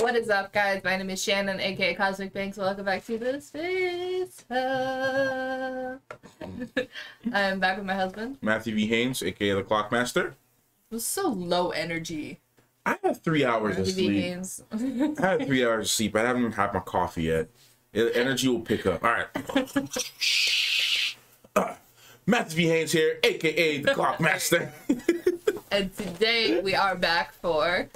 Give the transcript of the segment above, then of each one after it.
What is up, guys? My name is Shannon, aka Cosmic Banks. Welcome back to the Space Hub. I'm back with my husband, Matthew V. Haynes, aka the Clockmaster. It was so low energy. I had 3 hours of sleep. Haynes. I had 3 hours of sleep. I haven't even had my coffee yet. Energy will pick up. All right. Matthew V. Haynes here, aka the Clockmaster. And today we are back for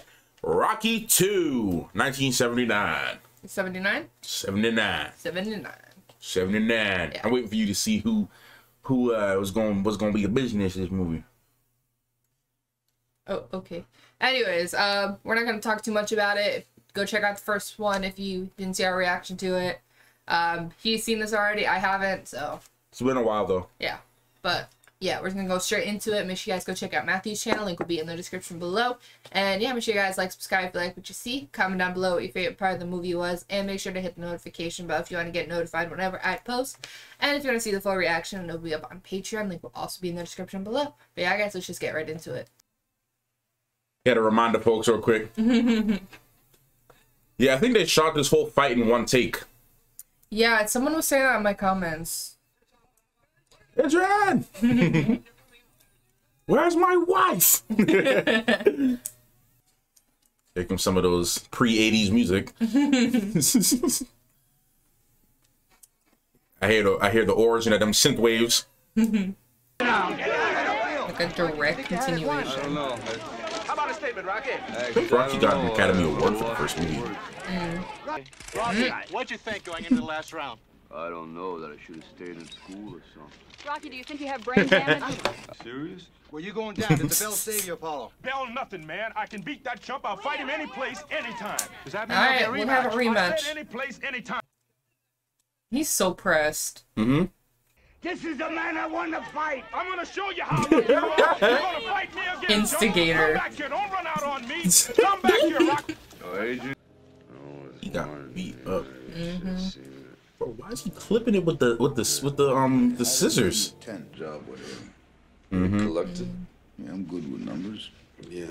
Rocky 2, 1979. 79? 79. 79. 79. Yeah. I'm waiting for you to see who was going to be the business of this movie. Oh, okay. Anyways, we're not going to talk too much about it. Go check out the first one if you didn't see our reaction to it. He's seen this already. I haven't, so. It's been a while, though. Yeah. But, yeah, we're going to go straight into it. Make sure you guys go check out Matthew's channel. Link will be in the description below. And, yeah, make sure you guys like, subscribe if you like what you see. Comment down below what your favorite part of the movie was. And make sure to hit the notification bell if you want to get notified whenever I post. And if you want to see the full reaction, it'll be up on Patreon. Link will also be in the description below. But, yeah, guys, let's just get right into it. Got to remind the folks real quick. Yeah, I think they shot this whole fight in one take. Yeah, someone was saying that in my comments. Adrian! Where's my wife? Here comes some of those pre-80s music. I hear the origin of them synth waves. Like a direct continuation. I don't know. How about a statement, Rocky? I think Rocky got an Academy Award for the first movie. Rocky, what'd you think going into the last round? I don't know, that I should have stayed in school or something. Rocky, do you think you have brain damage? Serious? Where you going down? Did the bell save you, Apollo? Bell nothing, man. I can beat that chump. I'll fight him any place, anytime. Does that mean All I'll right, get a we'll rematch? have a I rematch. said any place, anytime. He's so pressed. Mm-hmm. This is the man I want to fight. I'm gonna show you how you are. You're gonna fight me again. Instigator. Come back here. Don't run out on me. Come back here, Rocky. Oh, Adrian? He got beat up. Bro, why is he clipping it with the scissors? 10 job with him. Collected? Yeah, I'm good with numbers. Yeah,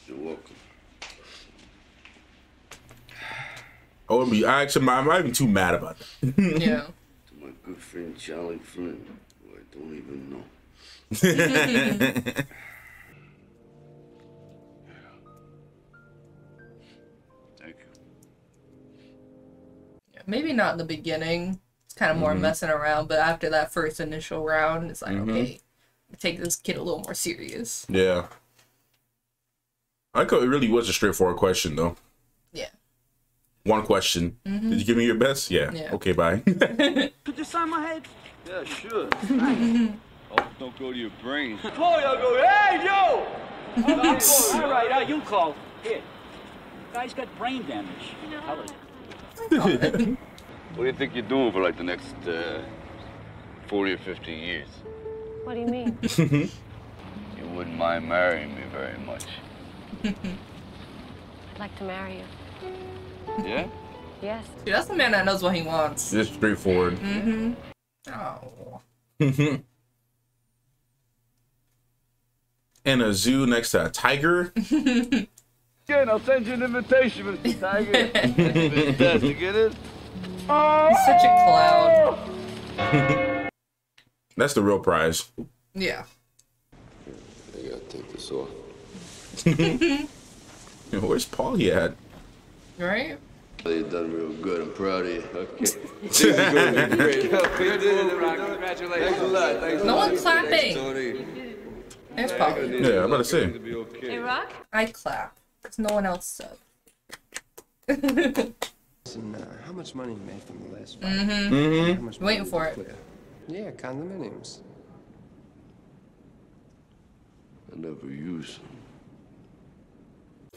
you're welcome. I might be too mad about that. Yeah. To my good friend Charlie Flynn, who I don't even know. Thank you. Maybe not in the beginning. It's kind of more messing around, but after that first initial round, it's like, okay, take this kid a little more serious. Yeah. I thought it really was a straightforward question, though. Yeah. One question. Did you give me your best? Yeah. Yeah. Okay, bye. Could you sign my head? Yeah, sure. Oh, don't go to your brain. Call y'all go, hey, yo! All right, you call. Here. Guy's got brain damage. How is it? What do you think you're doing for like the next 40 or 50 years? What do you mean? You wouldn't mind marrying me very much. I'd like to marry you. Yeah? Yes. Dude, that's the man that knows what he wants. Just straightforward. Oh. In a zoo next to a tiger. Again, I'll send you an invitation, Mr. Tiger. Fantastic, get it? He's such a clown. That's the real prize. Yeah. I gotta take this off. Where's Paulie at? Right? You've done real good. I'm proud of you. Okay. This is going to be great. Congratulations. Thanks a lot. Thanks a No lot. one's clapping. Tony. There's Polly. Yeah, I'm about to say. Be okay. Hey, Rock? I clap. Because no one else said. Listen, how much money you made from the last fight? How much money Waiting did for you it. clear? Yeah, condominiums. I never use them.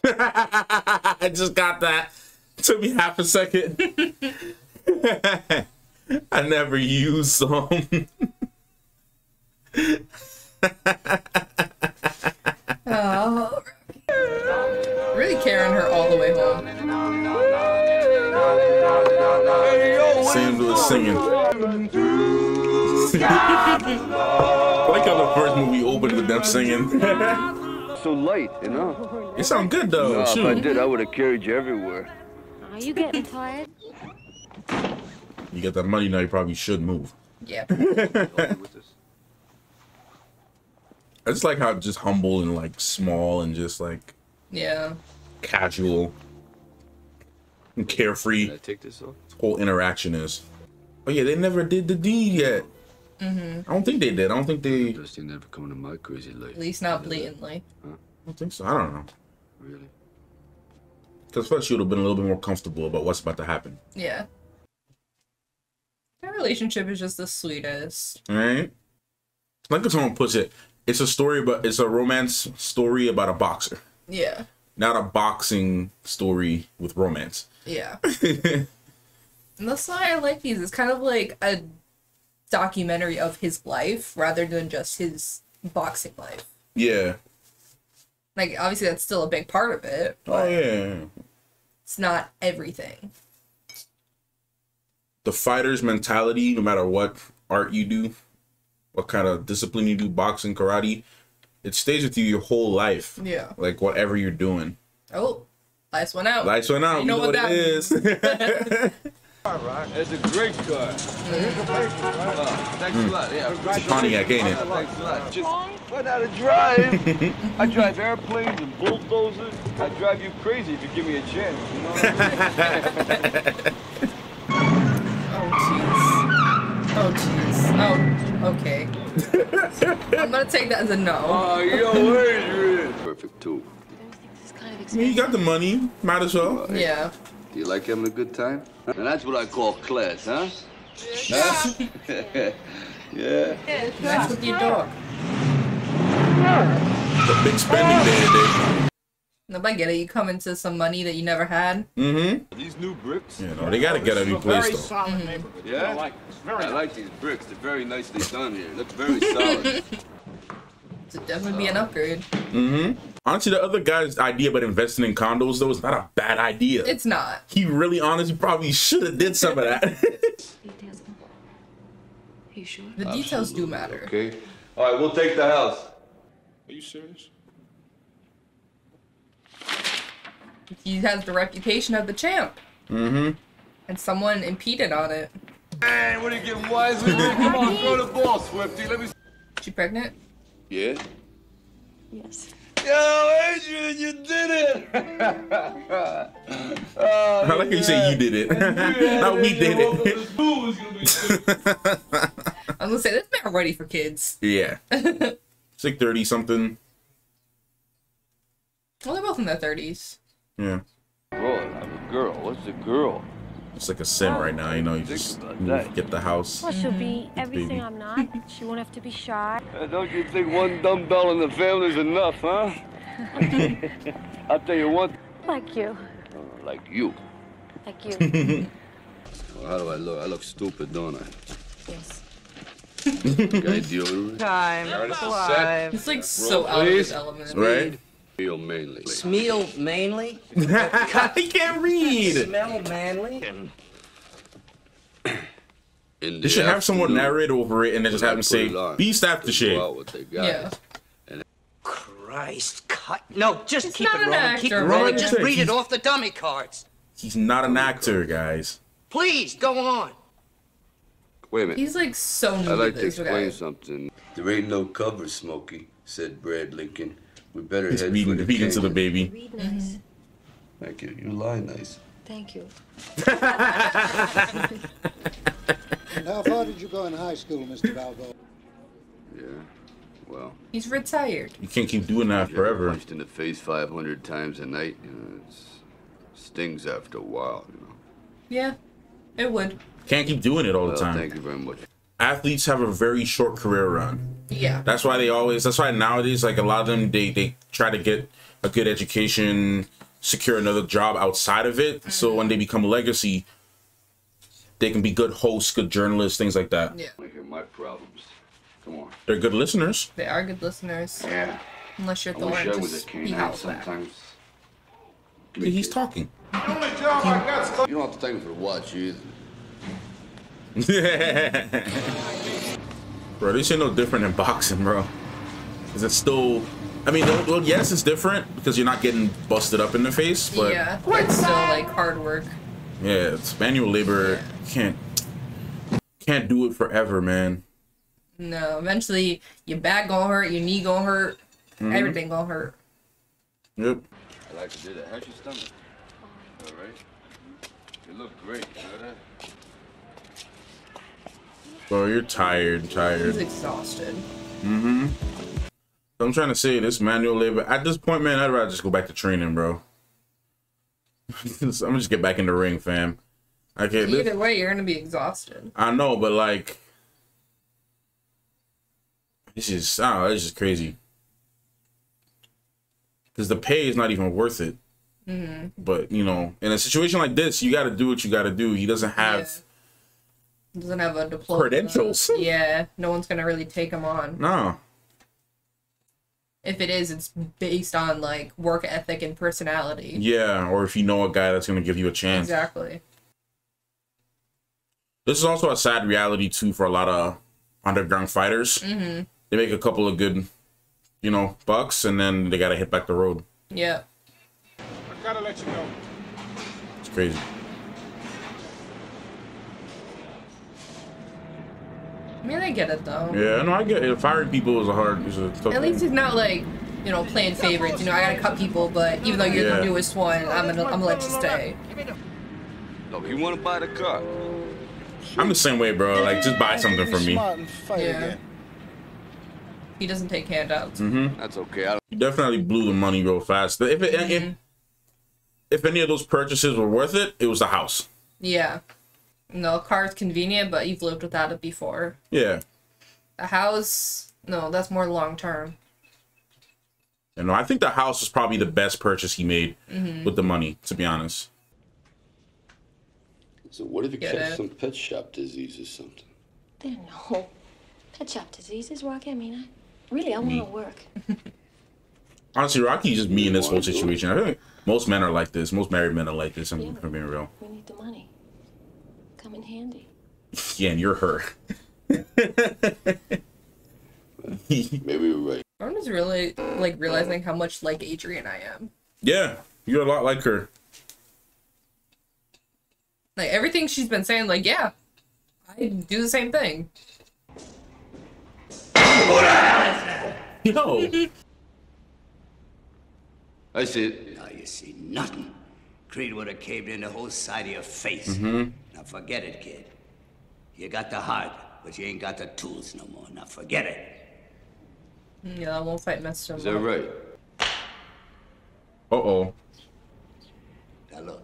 I just got that. Took me half a second. I never use them. Oh. Really carrying her all the way home. Sam was singing. I like how the first movie opened with them singing. So light, you know? It sound good though. No, if I Shoot. did, I would have carried you everywhere. Are you getting tired? You get that money now, you probably should move. Yeah. I just like how just humble and like small and just like Yeah. casual and carefree Can I take this off? whole interaction is. Oh yeah, they never did the deed yet. I don't think they did. I don't think they. This thing never come into my crazy life. At least not blatantly. I don't think so. I don't know. Really? Because first she would have been a little bit more comfortable about what's about to happen. Yeah. Their relationship is just the sweetest. Right? Like someone puts it, it's a story, but it's a romance story about a boxer, Yeah. not a boxing story with romance. Yeah. And that's why I like these. It's kind of like a documentary of his life rather than just his boxing life. Yeah. Like, obviously, that's still a big part of it, Oh but yeah. it's not everything. The fighter's mentality, no matter what art you do, what kind of discipline you do, boxing, karate, it stays with you your whole life. Yeah. Like whatever you're doing. Oh, lights went out. Lights went out. You know what it that is. It's a great car. Thanks a lot. Yeah. Pontiac, ain't it? Thanks a lot. Just learn how to drive. I drive airplanes and bulldozers. I drive you crazy if you give me a chance. You know what I mean? Oh, jeez. Oh, okay. I'm gonna take that as a no. Oh, yo, Adrian. Perfect too. This is kind of I mean, expensive. you got the money. Might as well. Yeah. Do you like having a good time? And that's what I call class, huh? Huh? Yeah. That's with your dog. The big spending day today. No, but I get it. You come into some money that you never had. Mm-hmm. These new bricks? You know, they gotta get a new place though. solid neighborhood. Yeah? I like it. It's very I like these bricks. They're very nicely done here. Look very solid. It'd definitely be an upgrade. Mm-hmm. Honestly, the other guy's idea about investing in condos though is not a bad idea. It's not. He really honestly probably should have did some of that. Details. Are you sure? The details do matter. Okay. All right, we'll take the house. Are you serious? He has the reputation of the champ. Mm-hmm. And someone impeded on it. Man, what are you getting wise with me? Come on, throw the ball, Swifty. Let me. She pregnant? Yeah. Yes. Yo, Adrian, you did it! I like how you say you did it. Not we did it. I was gonna say, this man ready for kids. Yeah. It's like 30 something. Well, they're both in their 30s. Yeah. Boy, I have a girl. What's a girl? It's like a sim right now, you know, you just move, get the house. Well, she'll be everything Baby. I'm not. She won't have to be shy. Don't you think one dumbbell in the family's enough, huh? I'll tell you what. Like you. Like you. Like you. Well, how do I look? I look stupid, don't I? Yes. Guy deodorant. Time. Alive. He's like so out of his element. Right? Feel mainly. Smell mainly. He can't read. Smell manly. In They should have someone afternoon, narrate over it and then just have him say, put it on. beast after Go shave. out with the guys. Yeah. Christ, cut. No, just He's keep not it an rolling. Keep it actor, rolling. man. Just read He's- it off the dummy cards. He's not an actor, guys. Please, go on. Wait a minute. He's like so new I'd like to to this explain guy. something. There ain't no cover, Smokey, said Brad Lincoln. We better He's head for feeding the to the canyon. baby. Read nice. Thank you. You lie nice. Thank you. And how far did you go in high school, Mr. Balboa? Yeah. Well. He's retired. You can't keep doing that Get forever. punched in the face 500 times a night. You know, it stings after a while. You know. Yeah, it would. Can't keep doing it all the Well, time. thank you very much. Athletes have a very short career run. Yeah. That's why that's why nowadays, like a lot of them, they try to get a good education, secure another job outside of it. So when they become a legacy, they can be good hosts, good journalists, things like that. Yeah. I want to hear my problems. Come on. They're good listeners. They are good listeners. Yeah. Unless you're I wish I Thorne, was a just be canine houseback. sometimes. He's talking. You don't have to thank me for the watch either. Bro, this ain't no different in boxing, bro. Is it still? I mean, well, yes, it's different because you're not getting busted up in the face, but Yeah, but it's still like hard work. Yeah, it's manual labor. Can't do it forever, man. No, eventually your back gonna hurt, your knee gonna hurt, everything gonna hurt. Yep. I like to do that. How's your stomach? All right. You look great. You know that? Bro, you're tired. He's exhausted. Mm-hmm. I'm trying to say this manual labor. At this point, man, I'd rather just go back to training, bro. I'm gonna just get back in the ring, fam. Okay. Either way, you're gonna be exhausted. I know, but like, this is crazy. Because the pay is not even worth it. But you know, in a situation like this, you got to do what you got to do. He doesn't have. Doesn't have a diploma. Credentials. Yeah, no one's gonna really take him on. No. If it is, it's based on like work ethic and personality. Yeah, or if you know a guy that's gonna give you a chance. Exactly. This is also a sad reality too for a lot of underground fighters. They make a couple of good, you know, bucks, and then they gotta hit back the road. Yeah. I gotta let you know. It's crazy. I mean, I get it though. Yeah, no, I get it. Firing people is a tough At least he's not like, you know, playing favorites. You know, I gotta cut people, but even though you're the newest one, I'm gonna let you stay. Look, you want to buy the car? I'm the same way, bro. Like, just buy something from me. Yeah. He doesn't take handouts. That's okay. You definitely blew the money real fast. If any of those purchases were worth it, it was the house. Yeah. No, car's convenient, but you've lived without it before. Yeah. The house, no, that's more long term. You know, I think the house was probably the best purchase he made with the money, to be honest. So what if you catch some pet shop disease or something? There are no pet shop diseases, Rocky. I mean, I want to work. Honestly, Rocky's just me in this whole situation. I think most men are like this. Most married men are like this. I'm being real. We need the money. Come in handy. Yeah, and you're her. Maybe you're right. I'm just really like realizing how much like Adrian I am. Yeah, you're a lot like her. Like everything she's been saying, like, yeah, I do the same thing. Yo. I see it. Now you see nothing. Creed would have caved in the whole side of your face. Mm-hmm. Now forget it, kid. You got the heart, but you ain't got the tools no more. Now forget it. Yeah, I won't fight messed up. Is that right? Uh-oh. Now look.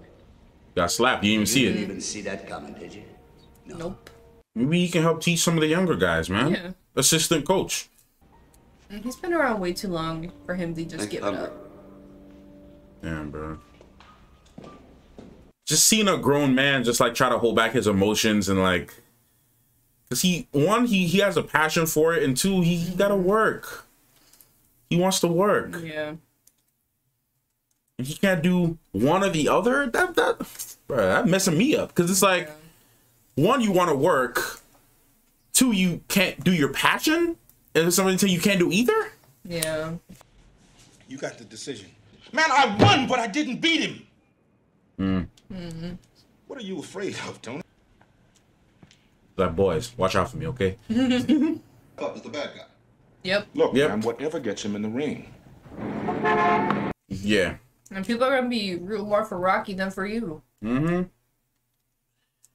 Got slapped. You didn't even see You it. didn't even see that coming, did you? No. Nope. Maybe you can help teach some of the younger guys, man. Yeah. Assistant coach. He's been around way too long for him to just give it up. Damn, bro. Just seeing a grown man just like try to hold back his emotions and like, cause he has a passion for it, and two, he gotta work. He wants to work. Yeah. And he can't do one or the other. That messing me up. Cause it's like, one, you want to work. Two, you can't do your passion. And there's something you can't do either. Yeah. You got the decision. Man, I won, but I didn't beat him. What are you afraid of, Tony? Like, boys, watch out for me, okay? Up is the bad guy. Yep. Look, man, whatever gets him in the ring. Yeah. And people are gonna be rooting more for Rocky than for you.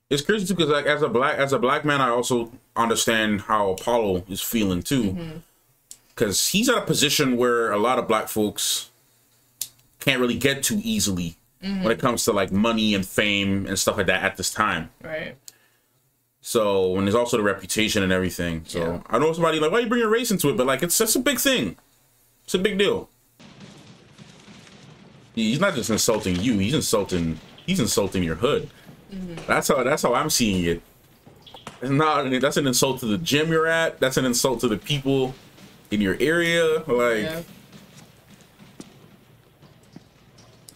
It's crazy too, because like as a black man, I also understand how Apollo is feeling too, because he's at a position where a lot of black folks can't really get to easily when it comes to like money and fame and stuff like that at this time. Right. So, and there's also the reputation and everything. So I know somebody like, why you bring your race into it? But like, that's a big thing. It's a big deal. He's not just insulting you. He's insulting your hood. That's how I'm seeing it. That's an insult to the gym you're at. That's an insult to the people in your area. Like,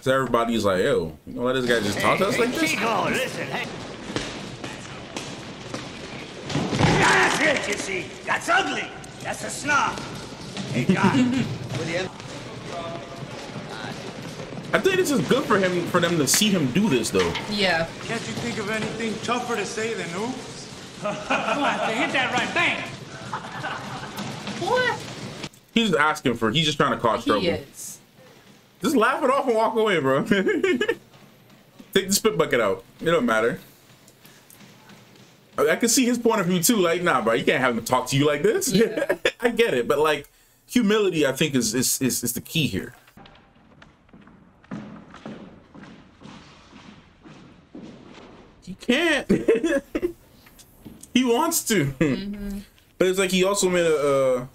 so everybody's like, yo, you know, let this guy just talk to us like this. Chico, listen, hey. That's it, you see. That's ugly. That's a snob. Hey, God. I think this is good for him, for them to see him do this though. Yeah. Can't you think of anything tougher to say than oops? Come on, so hit that right, bang! What? He's just asking for. He's just trying to cause trouble. He is. Just laugh it off and walk away, bro. Take the spit bucket out. It don't matter. I can see his point of view too. Like, nah, bro, you can't have him talk to you like this. Yeah. I get it, but like, humility, I think is the key here. He can't. He wants to, but it's like he also made a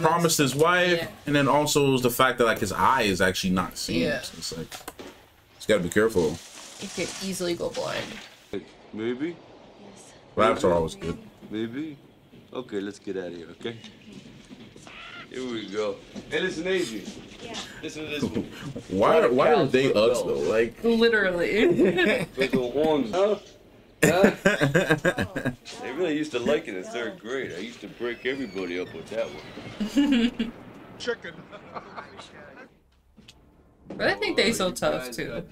promise to his wife, and then also the fact that like his eye is actually not seeing. Yeah. So it's like he's got to be careful. He could easily go blind. Maybe. Yes. Laughs are always good. Maybe. Okay, let's get out of here. Okay. Here we go. Hey, listen, Adrian. Yeah. Listen to this one. Why are they us though? Like literally. Big old horns, huh? Huh? They really used to like it in 3rd grade. I used to break everybody up with that one. Chicken. But I think they so tough too.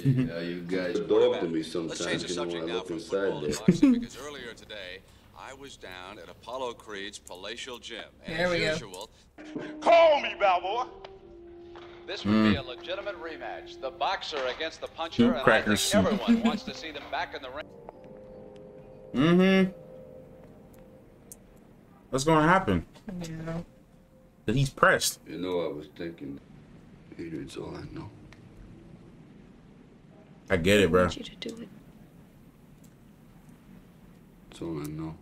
Yeah, you guys dog to me sometimes, you know, when I look inside there. Because earlier today, I was down at Apollo Creed's palatial gym. And there we go. Call me, Balboa. This would be a legitimate rematch. The boxer against the puncher, and I think everyone wants to see them back in the ring. What's gonna happen? Yeah. That he's pressed. You know, I was thinking, Adrian's all I know. I get it, bro. I want you to do it. That's all I know.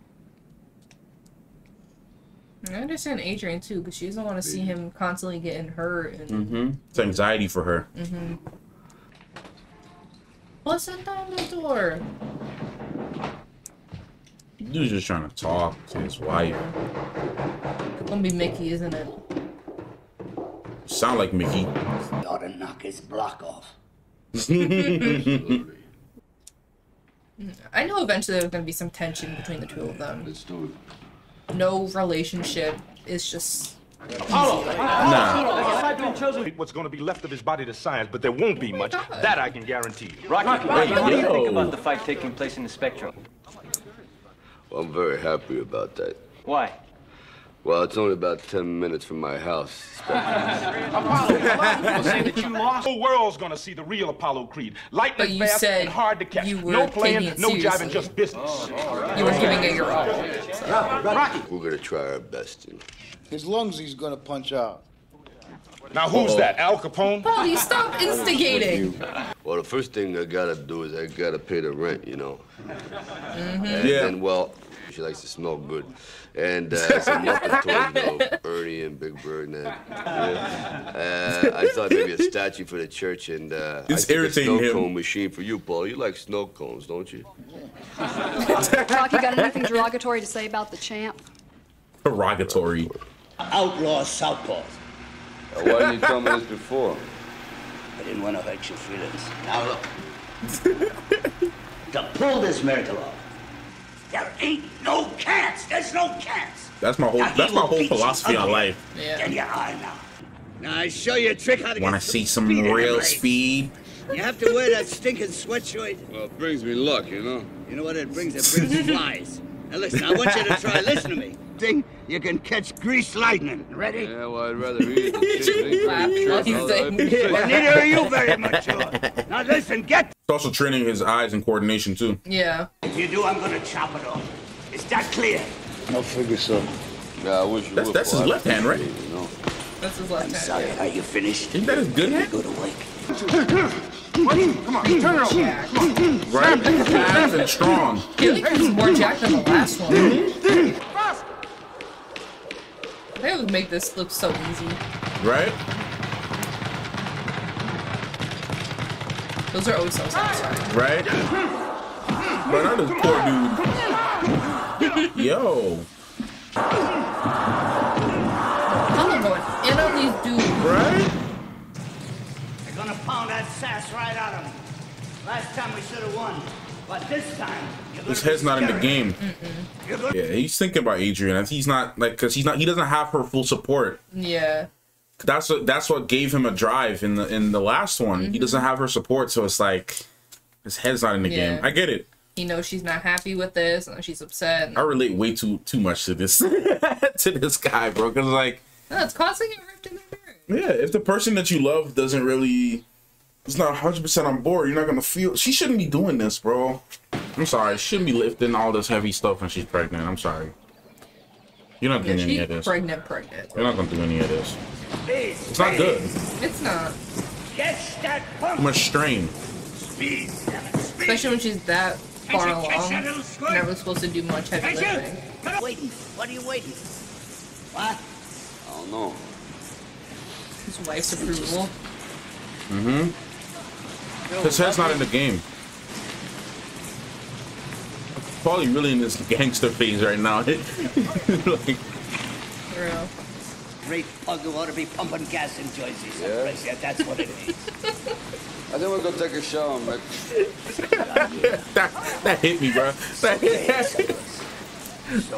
I understand Adrian too, because she doesn't want to see him constantly getting hurt. And... It's anxiety for her. What's on the door? Dude's just trying to talk to his wife. It's gonna be Mickey, isn't it? Sound like Mickey. Ought to knock his block off. I know eventually there's gonna be some tension between the two of them. Let's do it. No relationship is just Apollo! Nah. What's going to be left of his body to science, but there won't be much. That I can guarantee. Rocky, what do you think about the fight taking place in the Spectrum? Well, I'm very happy about that. Why? Well, it's only about 10 minutes from my house. Apollo, people say that you lost. The whole world's going to see the real Apollo Creed. Lightning fast and hard to catch. No playing, no jiving, just business. You were giving it your all. Rocky. We're going to try our best, you know. His lungs he's gonna punch out. Now who's that? Al Capone? Paul, you stop instigating. Well, the first thing I gotta do is I gotta pay the rent, you know. And then, well, she likes to smell good. And some Muppet toys, Ernie and Big Bird and that. I thought maybe a statue for the church, and it's irritating a snow him. cone machine for you, Paul. You like snow cones, don't you? Rocky, got anything derogatory to say about the champ? Derogatory. Outlaw southpaws. Why didn't you tell me this before? I didn't want to hurt your feelings. Now look. To pull this miracle off, there ain't no chance. There's no chance. That's my whole philosophy on life. Then you are now. Now I show you a trick how to Want to see some real speed? You have to wear that stinking sweatshirt. Well, it brings me luck, you know. You know what it brings? It brings flies. Now listen, I want you to try. Listen to me. Thing, you can catch grease lightning. Ready? Yeah, well, I'd rather eat it than Well, neither are you very much sure. Now listen, get. It's also training his eyes and coordination too. Yeah. If you do, I'm gonna chop it off. Is that clear? I figure so. Yeah, I wish you would. That's his left hand, right? You know. That's his left hand. Sorry, are you finished? Isn't that his good hand? Go to work. Come on, turn it over. Right? Fast and strong. He was more jacked than the last one. They would make this look so easy. Right? Those are always so satisfying. Right? But not this poor dude. Yo. I'm going in on these dudes. Right? They're gonna pound that sass right out of them. Last time we should have won, but this time His head's not in the game. Yeah, he's thinking about Adrian. He's not like, cause he doesn't have her full support. Yeah. That's what gave him a drive in the last one. He doesn't have her support, so it's like his head's not in the game. I get it. He knows she's not happy with this, and she's upset. I relate way too much to this to this guy, bro. Cause like, no, it's causing a rift in their marriage. Yeah, if the person that you love doesn't really, it's not 100% on board, you're not gonna feel. She shouldn't be doing this, bro. I'm sorry. She shouldn't be lifting all this heavy stuff when she's pregnant. I'm sorry. You're not doing any of this. Pregnant. You're not gonna do any of this. It's not good. It's not. Too much strain. Especially when she's that far along. You're never supposed to do much heavy lifting. Waiting. What are you waiting? What? I don't know. His wife's approval. His head's not in the game. Probably really in this gangster phase right now. Like, for real. Great pug who ought to be pumping gas in Jersey someplace. Yeah, that's what it is. I think we'll go take a shower, Mick. that hit me, bro.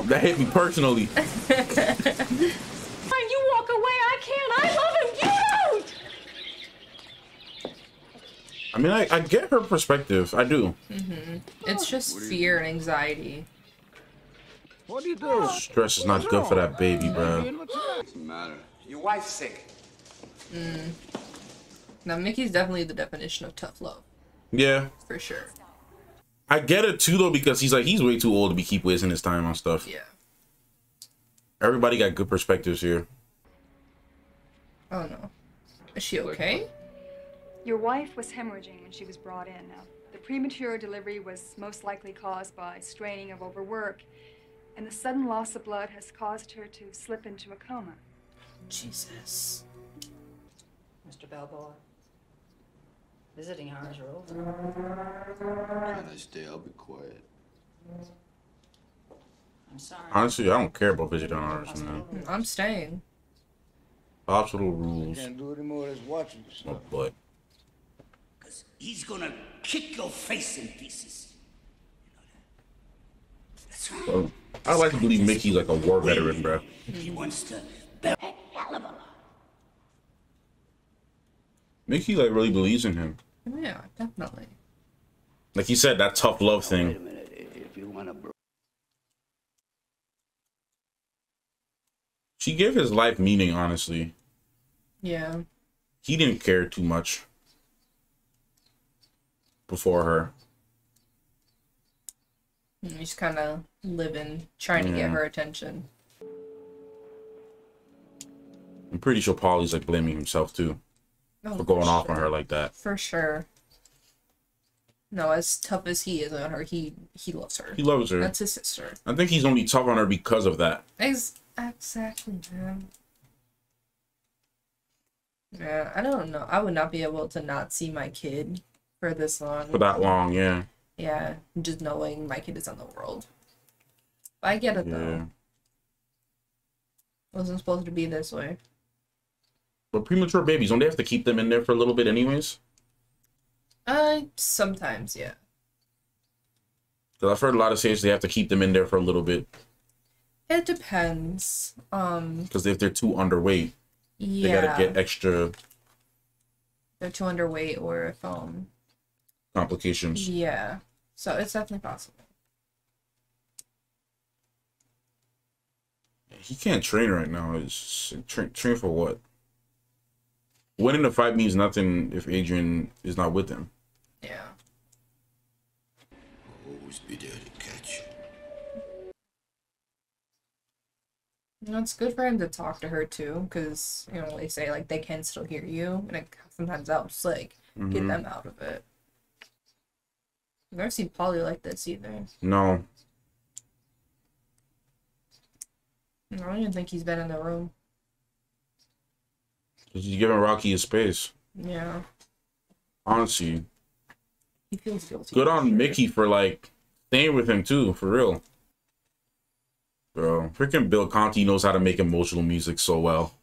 That hit me personally. When you walk away, I can't. I love him. You don't. I mean, I get her perspective. I do. It's just fear and anxiety. What do you do? Stress is not good for that baby, bro. What's the matter? Your wife's sick. Now, Mickey's definitely the definition of tough love. Yeah. For sure. I get it, too, though, because he's way too old to keep wasting his time on stuff. Yeah. Everybody got good perspectives here. Oh, no. Is she okay? Your wife was hemorrhaging when she was brought in. Now, the premature delivery was most likely caused by straining of overwork, and the sudden loss of blood has caused her to slip into a coma. Jesus. Mr. Balboa, visiting hours are over. Can I stay? I'll be quiet. I'm sorry. Honestly, I don't care about visiting hours, man. I'm staying. Hospital rules. Can't do any more than watching yourself. Oh, but. Because he's gonna kick your face in pieces. That's right. Well, I like to believe Mickey's like a war veteran, bro. He wants to hell of a lot. Mickey like really believes in him. Yeah, definitely. Like you said, that tough love thing. Wait a minute. If you want to... She gave his life meaning, honestly. Yeah. He didn't care too much before her. He's kind of living, trying to get her attention. I'm pretty sure Paulie's like blaming himself too for going off on her like that. For sure. No, as tough as he is on her, he loves her. He loves her. That's his sister. I think he's only tough on her because of that. Exactly, man. Yeah, I don't know. I would not be able to not see my kid for this long. For that long, yeah. Yeah, just knowing my kid is on the world. But I get it, though. It wasn't supposed to be this way. But premature babies, don't they have to keep them in there for a little bit anyways? Sometimes, yeah. Because I've heard a lot of say they have to keep them in there for a little bit. It depends. Because if they're too underweight, yeah, they gotta get extra. They're too underweight, or if complications. Yeah, so it's definitely possible. He can't train right now. It's train for what? Winning the fight means nothing if Adrian is not with him. Yeah. I'll always be there to catch. You know, it's good for him to talk to her too, because you know they say like they can still hear you, and sometimes that helps like get them out of it. I've never seen Paulie like this either. No. I don't even think he's been in the room. He's giving Rocky his space. Yeah. Honestly. He feels guilty. Good on Mickey for like staying with him too, for real. Bro, freaking Bill Conti knows how to make emotional music so well.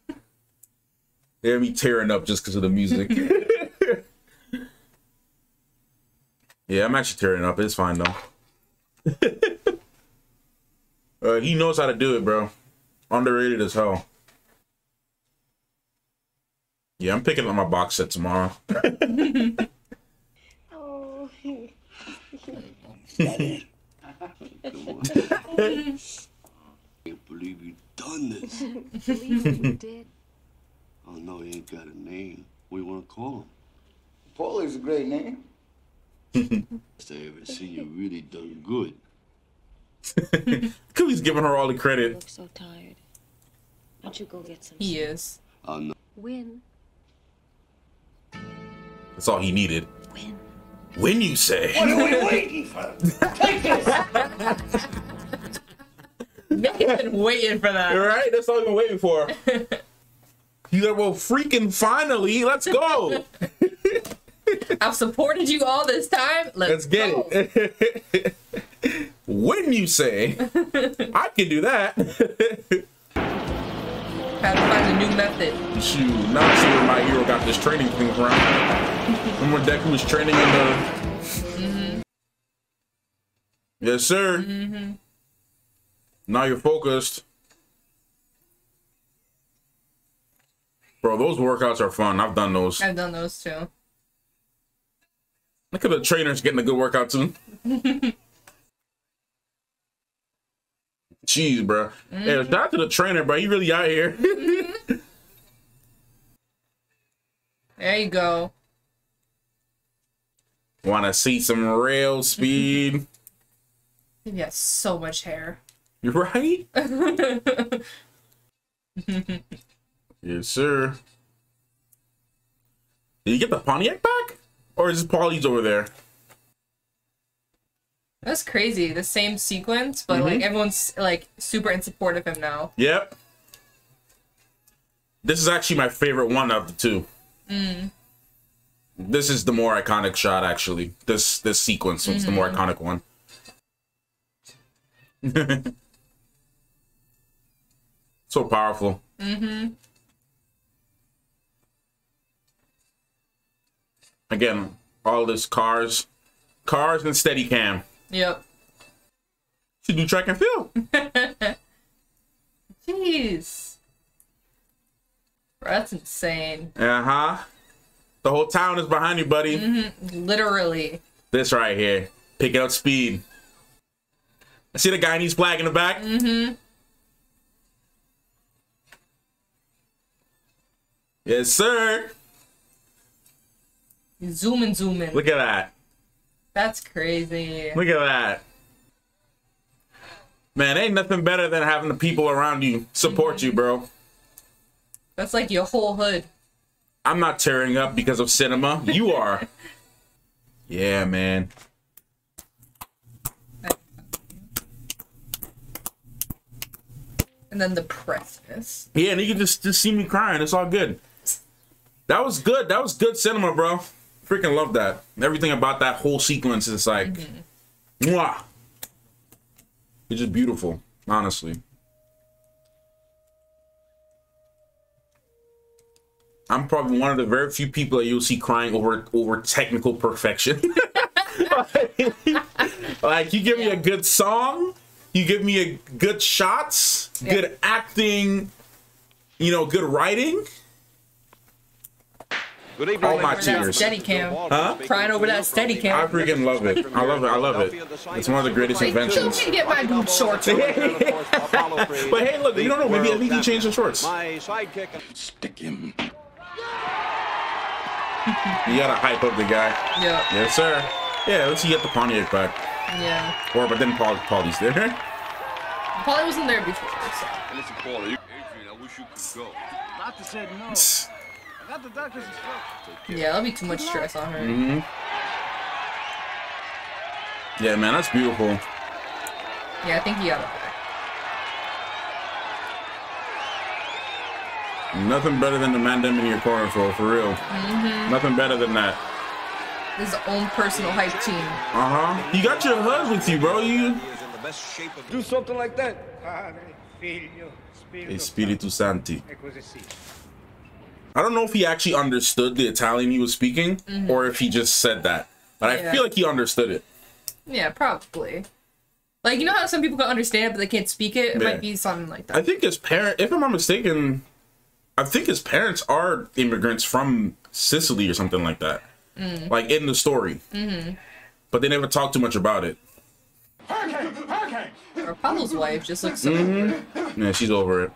They had me tearing up just because of the music. Yeah, I'm actually tearing up. It's fine though. He knows how to do it, bro. Underrated as hell. Yeah, I'm picking up my box set tomorrow. Oh. Can't believe you done this. Believe you did. Oh no, he ain't got a name. What do you want to call him? Paulie's a great name. Best I ever seen you really done good. He's giving her all the credit. You look so tired. Why don't you go get some? He is. Oh no. When? That's all he needed. When? When you say. What are we waiting for? Take this! Nick has been waiting for that. Right? That's all we've been waiting for. You got, well, freaking finally, let's go. I've supported you all this time. Let's get go. it. When you say, I can do that. Had to find a new method. Shoot, now I see where my hero got this training thing from. Remember Deku was training in the... Yes, sir. Now you're focused. Bro, those workouts are fun. I've done those. I've done those too. Look at the trainers getting a good workout too. Jeez, bro. Hey, shout out to the trainer, bro. He really out here. There you go. Want to see some real speed? He has so much hair. You're right. Yes, sir. Did you get the Pontiac back? Or is it Paulie's over there? That's crazy. The same sequence, but like everyone's like super in support of him now. Yep. This is actually my favorite one of the two. This is the more iconic shot, actually. This sequence is the more iconic one. So powerful. Again, all this cars and Steadicam. Yep. Should do track and field. Jeez. Bro, that's insane. The whole town is behind you, buddy. Literally. This right here. Picking up speed. I see the guy needs flag in the back. Yes, sir. Zoom in. Look at that. That's crazy. Look at that. Man, ain't nothing better than having the people around you support you, bro. That's like your whole hood. I'm not tearing up because of cinema. You are. Yeah, man. And then the pressness. Yeah, and you can just see me crying. It's all good. That was good. That was good cinema, bro. Freaking love that. Everything about that whole sequence is like, mwah. It's just beautiful, honestly. I'm probably one of the very few people that you'll see crying over technical perfection. Like you give me a good song, you give me a good shots, good acting, you know, good writing. Good evening. All my tears. Steadicam. Huh? Crying over that Steadicam. I freaking love it. I love it. I love it. It's one of the greatest inventions. You can get my dude shorts. But hey, look, you don't know. Maybe I think he changed the shorts. My sidekick. Stick him. You gotta hype up the guy. Yeah. Yes, sir. Yeah, let's see, get the Pontiac back. Yeah. Or, but then Paulie's there. Paulie wasn't there before. So. Listen, Paulie, Adrian, I wish you could go. Doctor said no. I got the doctor's instructions. Yeah, that'll be too much stress on her. Yeah, man, that's beautiful. Yeah, I think he got it back. Nothing better than the man them in your corner, for real. Nothing better than that. His own personal hype team. You got your hood with you, bro. You do something like that. Espiritu Santi. I don't know if he actually understood the Italian he was speaking, or if he just said that. But I feel like he understood it. Yeah, probably. Like, you know how some people can understand it, but they can't speak it? It might be something like that. I think his parent, if I'm not mistaken, I think his parents are immigrants from Sicily or something like that. Like in the story. But they never talk too much about it. Hurricane! Or Apollo's wife just looks so Yeah, she's over it.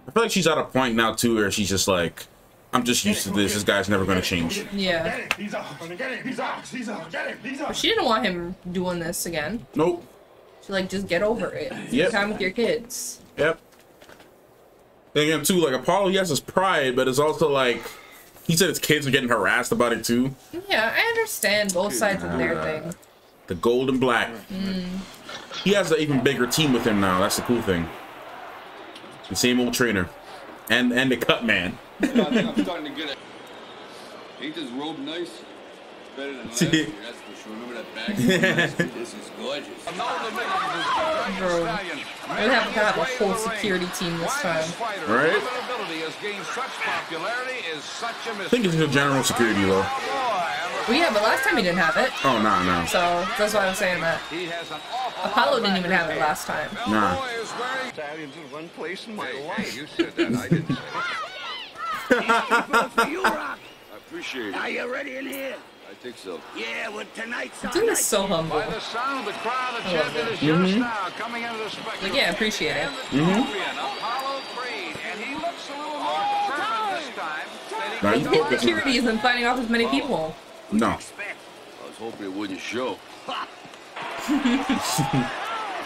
I feel like she's at a point now too where she's just like, I'm just used to this. This guy's never gonna change. Yeah. But she didn't want him doing this again. Nope. She like, just get over it. Yep. Time with your kids. Yep. Then again too, like Apollo, he has his pride, but it's also like he said his kids are getting harassed about it too. Yeah, I understand both sides of their thing. The gold and black. He has an even bigger team with him now. That's the cool thing. The same old trainer, and the cut man. I'm starting to get it. Ain't this robe nice? Better than last year, that's for sure. Remember that bag? This is gorgeous. Bro, we have to have a whole security team this time. Right? I think it's just general security though. Well, yeah, but last time he didn't have it. Oh, no. So that's why I was saying that. Apollo didn't even have it last time. Nah. Italians in one place in my life. You said that. I didn't say You rock. I appreciate it. Are you ready in here? I think so. Yeah, well, tonight's our Dude night. is so humble. By the sound of the crowd, the champion is just now coming into the spectacle. Like, yeah, appreciate it. Apollo Creed, and he looks a little more determined this time. His security isn't fighting off as many people. No. I was hoping it wouldn't show. Now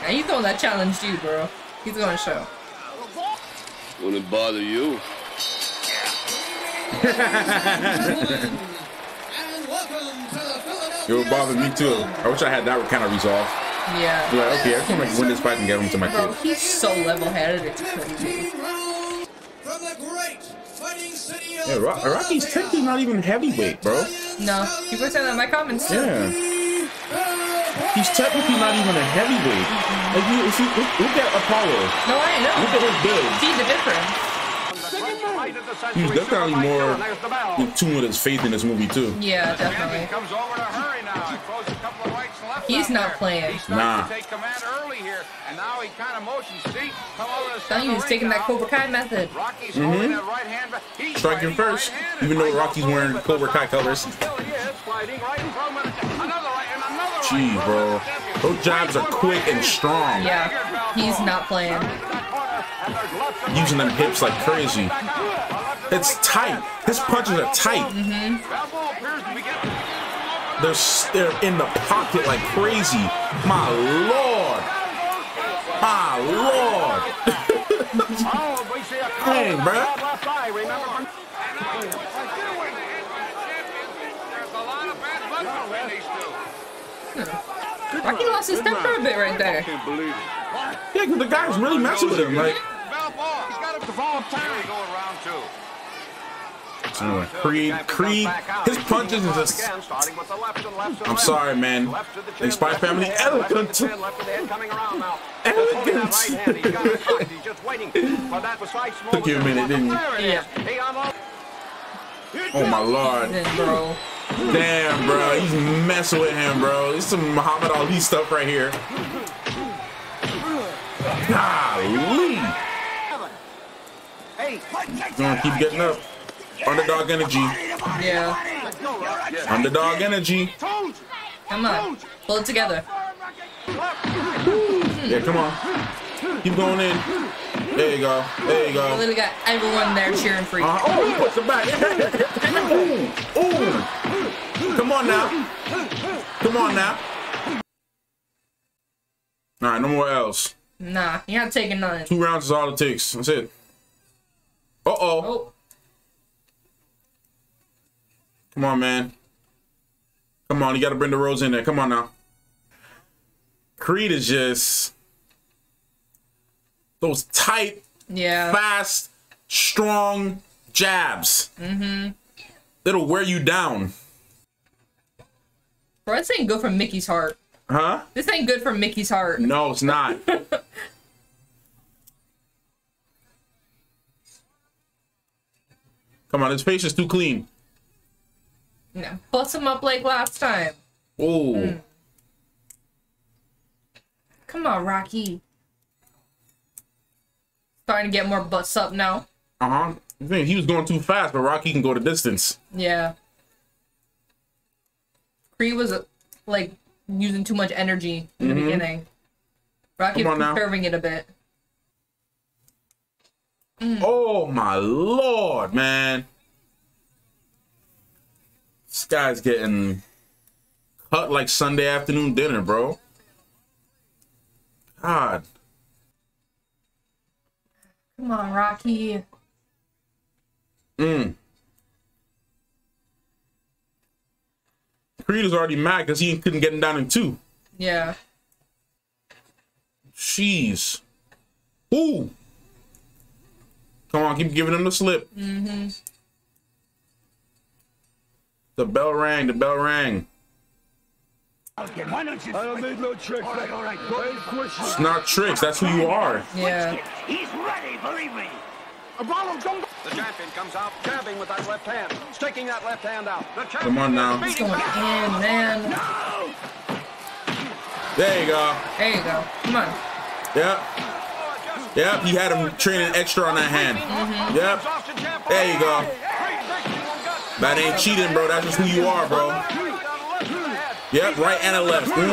he's the one that challenged you, bro. He's going to show. Wouldn't bother you. It would bother me too. I wish I had that kind of resolve. Yeah. Be like, okay, I just want to win this fight and get him to my Bro, kid. he's so level-headed, it's crazy. Yeah, Rocky's technically not even heavyweight, bro. No, people are saying that in my comments too. Yeah. He's technically not even a heavyweight. Like, if you look at Apollo. No, I know. Look at his build. See the difference. He's definitely more in tune with his faith in this movie too. Yeah, definitely. He's not playing. Nah. Thought he was taking that Cobra Kai method. Striking first, even though Rocky's wearing Cobra Kai colors. Jeez, bro. Those jabs are quick and strong. Yeah, he's not playing. Using them hips like crazy. It's tight. His punches are tight. They're in the pocket like crazy. My lord. My lord. Dang, bro. Rocky lost his temper a bit right there. Yeah, because the guy's really messing with him. Like, Creed, his punches is just. I'm sorry, man. The Spy Family, elegant. Elegant. Took you a minute, didn't you? Yeah. Oh my lord. Bro. Damn, bro. He's messing with him, bro. This is some Muhammad Ali stuff right here. Golly. Gonna keep getting up. Underdog energy. Yeah. Underdog energy. Come on. Pull it together. Yeah, come on. Keep going in. There you go. There you go. Literally got everyone there cheering for you. Oh, he puts it back. Ooh. Ooh. Come on now. Come on now. All right, no more else. Nah, you're not taking none. 2 rounds is all it takes. That's it. Uh-oh. Come on, man. Come on, you got to bring the Rose in there. Come on now. Creed is just those tight, fast, strong jabs. It'll wear you down. Bro, this ain't good for Mickey's heart. Huh? This ain't good for Mickey's heart. No, it's not. Come on, this pace is too clean. No, bust him up like last time. Oh. Come on, Rocky. Starting to get more butts up now. Uh-huh. I think he was going too fast, but Rocky can go the distance. Yeah. Creed was like using too much energy in the beginning. Rocky was conserving it a bit. Oh my lord, man. This guy's getting cut like Sunday afternoon dinner, bro. God. Come on, Rocky. Creed is already mad because he couldn't get him down in 2. Yeah. Jeez. Ooh. Come on, keep giving him the slip. The bell rang. The bell rang. Okay, why don't you... I don't need no tricks. All right. It's not tricks. That's who you are. Yeah. He's ready, believe me. The champion comes out, jabbing with that left hand, sticking that left hand out. The Come on now. He's going in, man. No! There you go. There you go. Come on. Yep. Yep, he had him training extra on that hand. Yep. There you go. That ain't cheating, bro. That's just who you are, bro. Yep, right and a left. Come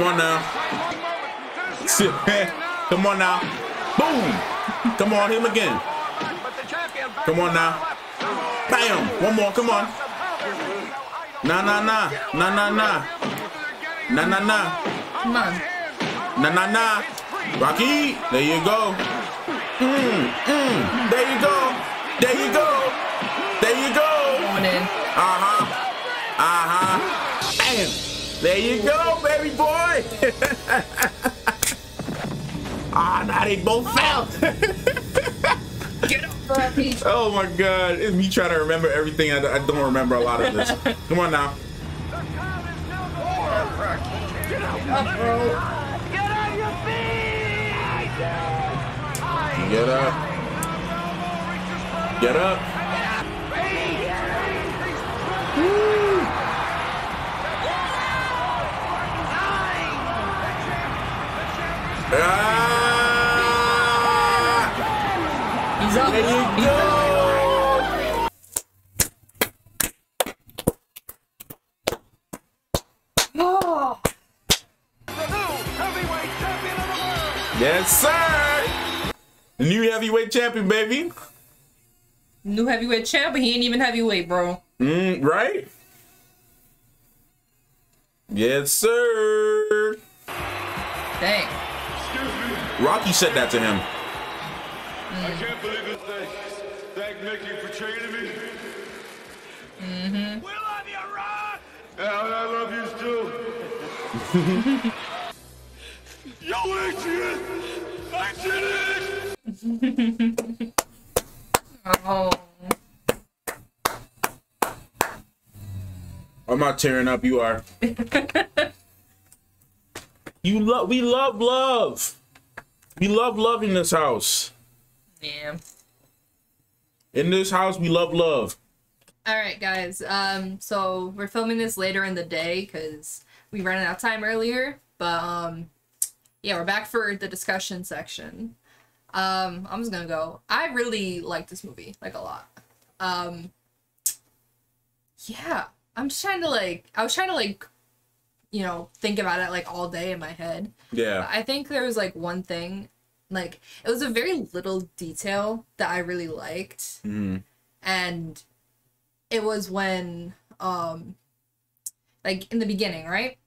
on now. Come on now. Boom. Come on, him again. Come on now. Bam. One more. Come on. Nah. Come on. Nah. Rocky. There you go. There you go. Going in. Bam. There you go, baby boy. Now they both fell. Get up, Rocky. Oh my God. It's me trying to remember everything. I don't remember a lot of this. Come on now. Get up, bro. Get on your feet! Get up. Get up. Woo. He's up. There you go. Oh. Yes, sir. The new heavyweight champion, baby. New heavyweight champ, but he ain't even heavyweight, bro. Right? Yes, sir. Dang. Rocky said that to him. I can't believe it. Thank Mickey for training me. We love you, Rock! Yeah, and I love you too. Yo, Adrian! Oh. I'm not tearing up. You are. We love love. We love love in this house. Yeah. In this house, we love love. All right, guys. So we're filming this later in the day because we ran out of time earlier. But yeah, we're back for the discussion section. I'm just gonna go. I really like this movie, like, a lot. Yeah, I'm just trying to I was trying to you know, think about it all day in my head. Yeah. I think there was one thing, it was a very little detail that I really liked. And it was when, in the beginning, right?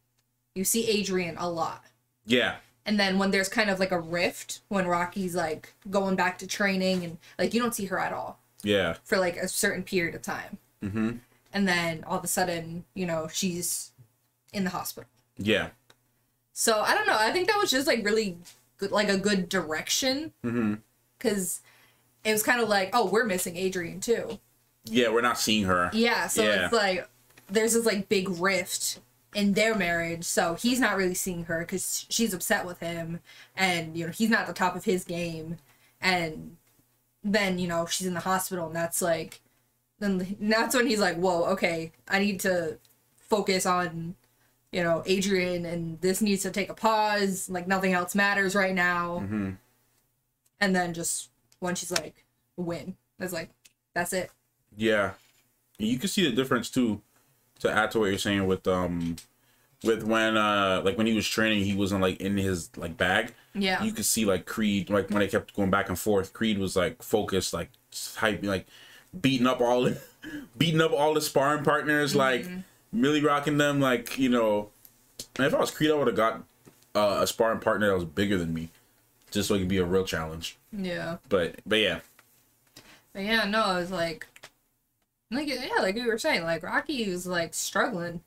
You see Adrian a lot. Yeah. And then when there's kind of a rift, when Rocky's going back to training and you don't see her at all. Yeah. For a certain period of time. And then all of a sudden, you know, she's in the hospital. Yeah. So I don't know. I think that was just really good, a good direction. Because it was kind of oh, we're missing Adrian too. Yeah, we're not seeing her. Yeah. So it's there's this big rift in their marriage, so he's not really seeing her because she's upset with him, and you know he's not at the top of his game, and then you know she's in the hospital, and that's then that's when he's whoa, okay, I need to focus on, you know, Adrian, and this needs to take a pause, nothing else matters right now. And then just when she's like, win. It's like, that's it. Yeah. You can see the difference too, to add to what you're saying with when like when he was training, he wasn't like in his like bag. Yeah. You could see like Creed, like when they kept going back and forth, Creed was like focused, like hype, like beating up all the sparring partners, like Millie rocking them, like, you know. And if I was Creed, I would have got a sparring partner that was bigger than me, just so it could be a real challenge. Yeah. But yeah. But yeah, no, it was like like we were saying, like Rocky was like struggling.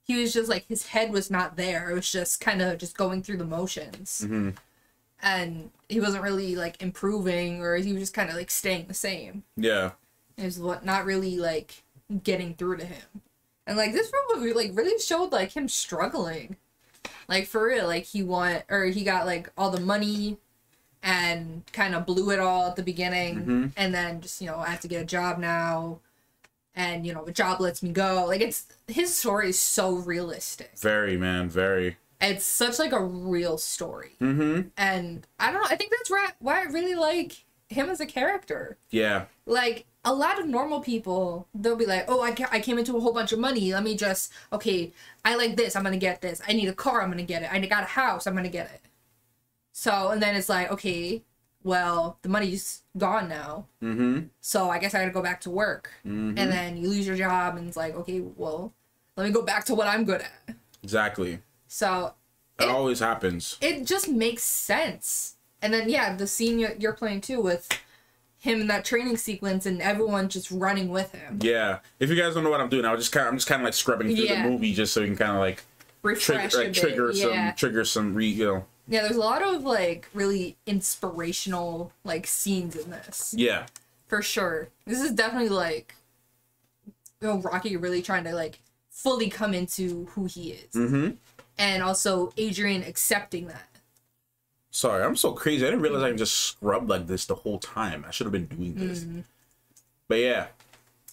He was just like, his head was not there. It was just kind of just going through the motions. And he wasn't really like improving, or he was just kind of like staying the same. Yeah. It was not really like getting through to him. And like this movie like really showed like him struggling. Like for real, like he got like all the money and kind of blew it all at the beginning. And then just, you know, I have to get a job now. And, you know, the job lets me go. Like, his story is so realistic. Very, man, very. It's such, like, a real story. And I don't know, I think that's why I really like him as a character. Yeah. Like, a lot of normal people, they'll be like, oh, I came into a whole bunch of money. Let me just, okay, I like this, I'm gonna get this. I need a car, I'm gonna get it. I got a house, I'm gonna get it. So, and then it's like, okay, well, the money's gone now. So I guess I gotta go back to work. And then you lose your job, and it's like, okay, well, let me go back to what I'm good at. Exactly. So it always happens. It just makes sense. And then, yeah, the scene you're playing too with him in that training sequence and everyone just running with him. Yeah. If you guys don't know what I'm doing, I'm just kind of like scrubbing through the movie just so you can kind of like trigger some you know. Yeah, there's a lot of, like, really inspirational, like, scenes in this. Yeah. For sure. This is definitely, like, you know, Rocky really trying to, like, fully come into who he is. And also Adrian accepting that. Sorry, I'm so crazy. I didn't realize I can just scrub like this the whole time. I should have been doing this. But yeah.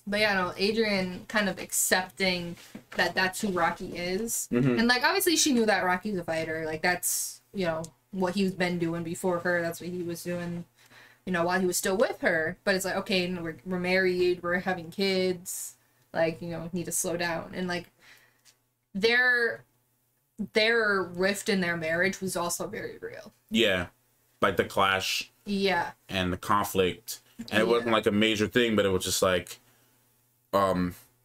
But yeah, no, Adrian kind of accepting that that's who Rocky is. And, like, obviously she knew that Rocky's a fighter. Like, that's, you know, what he's been doing before her. That's what he was doing, you know, while he was still with her. But it's like, okay, we're married, we're having kids. Like, you know, need to slow down. And, like, their rift in their marriage was also very real. Yeah. Like, the clash. Yeah. And the conflict. And it wasn't, like, a major thing, but it was just, like,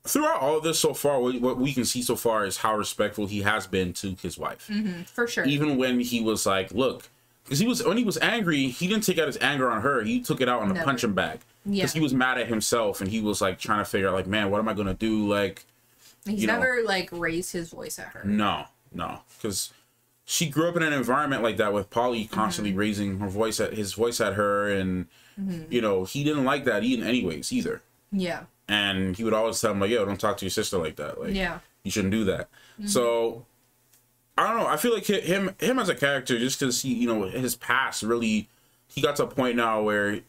throughout all of this so far, what we can see so far is how respectful he has been to his wife. For sure. Even when he was like, look, because when he was angry, he didn't take out his anger on her. He took it out on the punching bag. Because he was mad at himself, and he was like trying to figure out, like, man, what am I gonna do? Like, he's never like raised his voice at her. No, because she grew up in an environment like that with Paulie constantly raising his voice at her, and you know, he didn't like that anyways either. Yeah. And he would always tell him, like, yo, don't talk to your sister like that. Like, you shouldn't do that. So, I don't know. I feel like him as a character, just because he, you know, his past really, he got to a point now where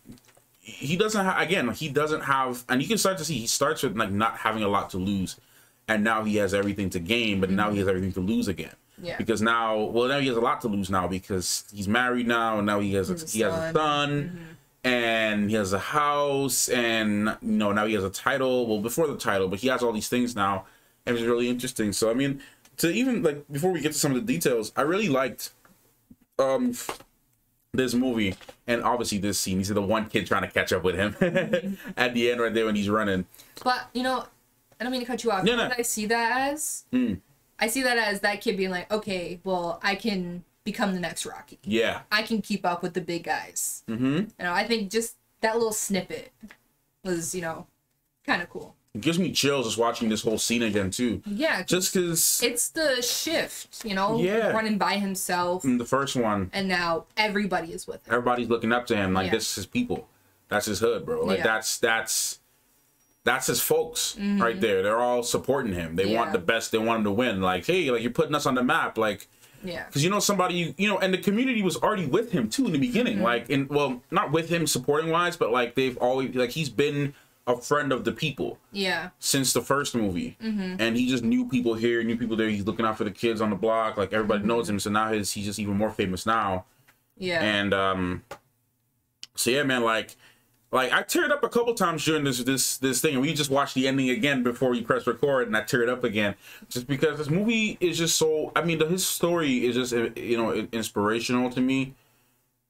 he doesn't have, and you can start to see, he starts with, like, not having a lot to lose. And now he has everything to gain, but now he has everything to lose again. Yeah. Because now he has a lot to lose now because he's married now, and now he has a son. And he has a house, and, you know, now he has a title. Well, before the title, but he has all these things now, and it's really interesting. So, I mean, to even, like, before we get to some of the details, I really liked this movie, and obviously this scene. He's the one kid trying to catch up with him at the end right there when he's running. But, you know, I don't mean to cut you off. You know what I see that as? I see that as that kid being like, okay, well, I can become the next Rocky. Yeah. I can keep up with the big guys. You know, I think just that little snippet was, you know, kind of cool. It gives me chills just watching this whole scene again, too. Yeah. Just because... It's the shift, you know? Yeah. Running by himself. The first one. And now everybody is with him. Everybody's looking up to him. Like, this is his people. That's his hood, bro. Like, that's his folks right there. They're all supporting him. They want the best. They want him to win. Like, hey, like, you're putting us on the map. Like... Yeah, because you know somebody, you know, and the community was already with him too in the beginning. Like, well, not with him supporting wise, but like they've always, like, he's been a friend of the people. Yeah, since the first movie, and he just knew people here, knew people there. He's looking out for the kids on the block. Like, everybody knows him, so now he's just even more famous now. Yeah, and So yeah, man, like I teared up a couple times during this thing, and we just watched the ending again before we press record, and I teared up again just because this movie is just so. I mean, his story is just, you know, inspirational to me,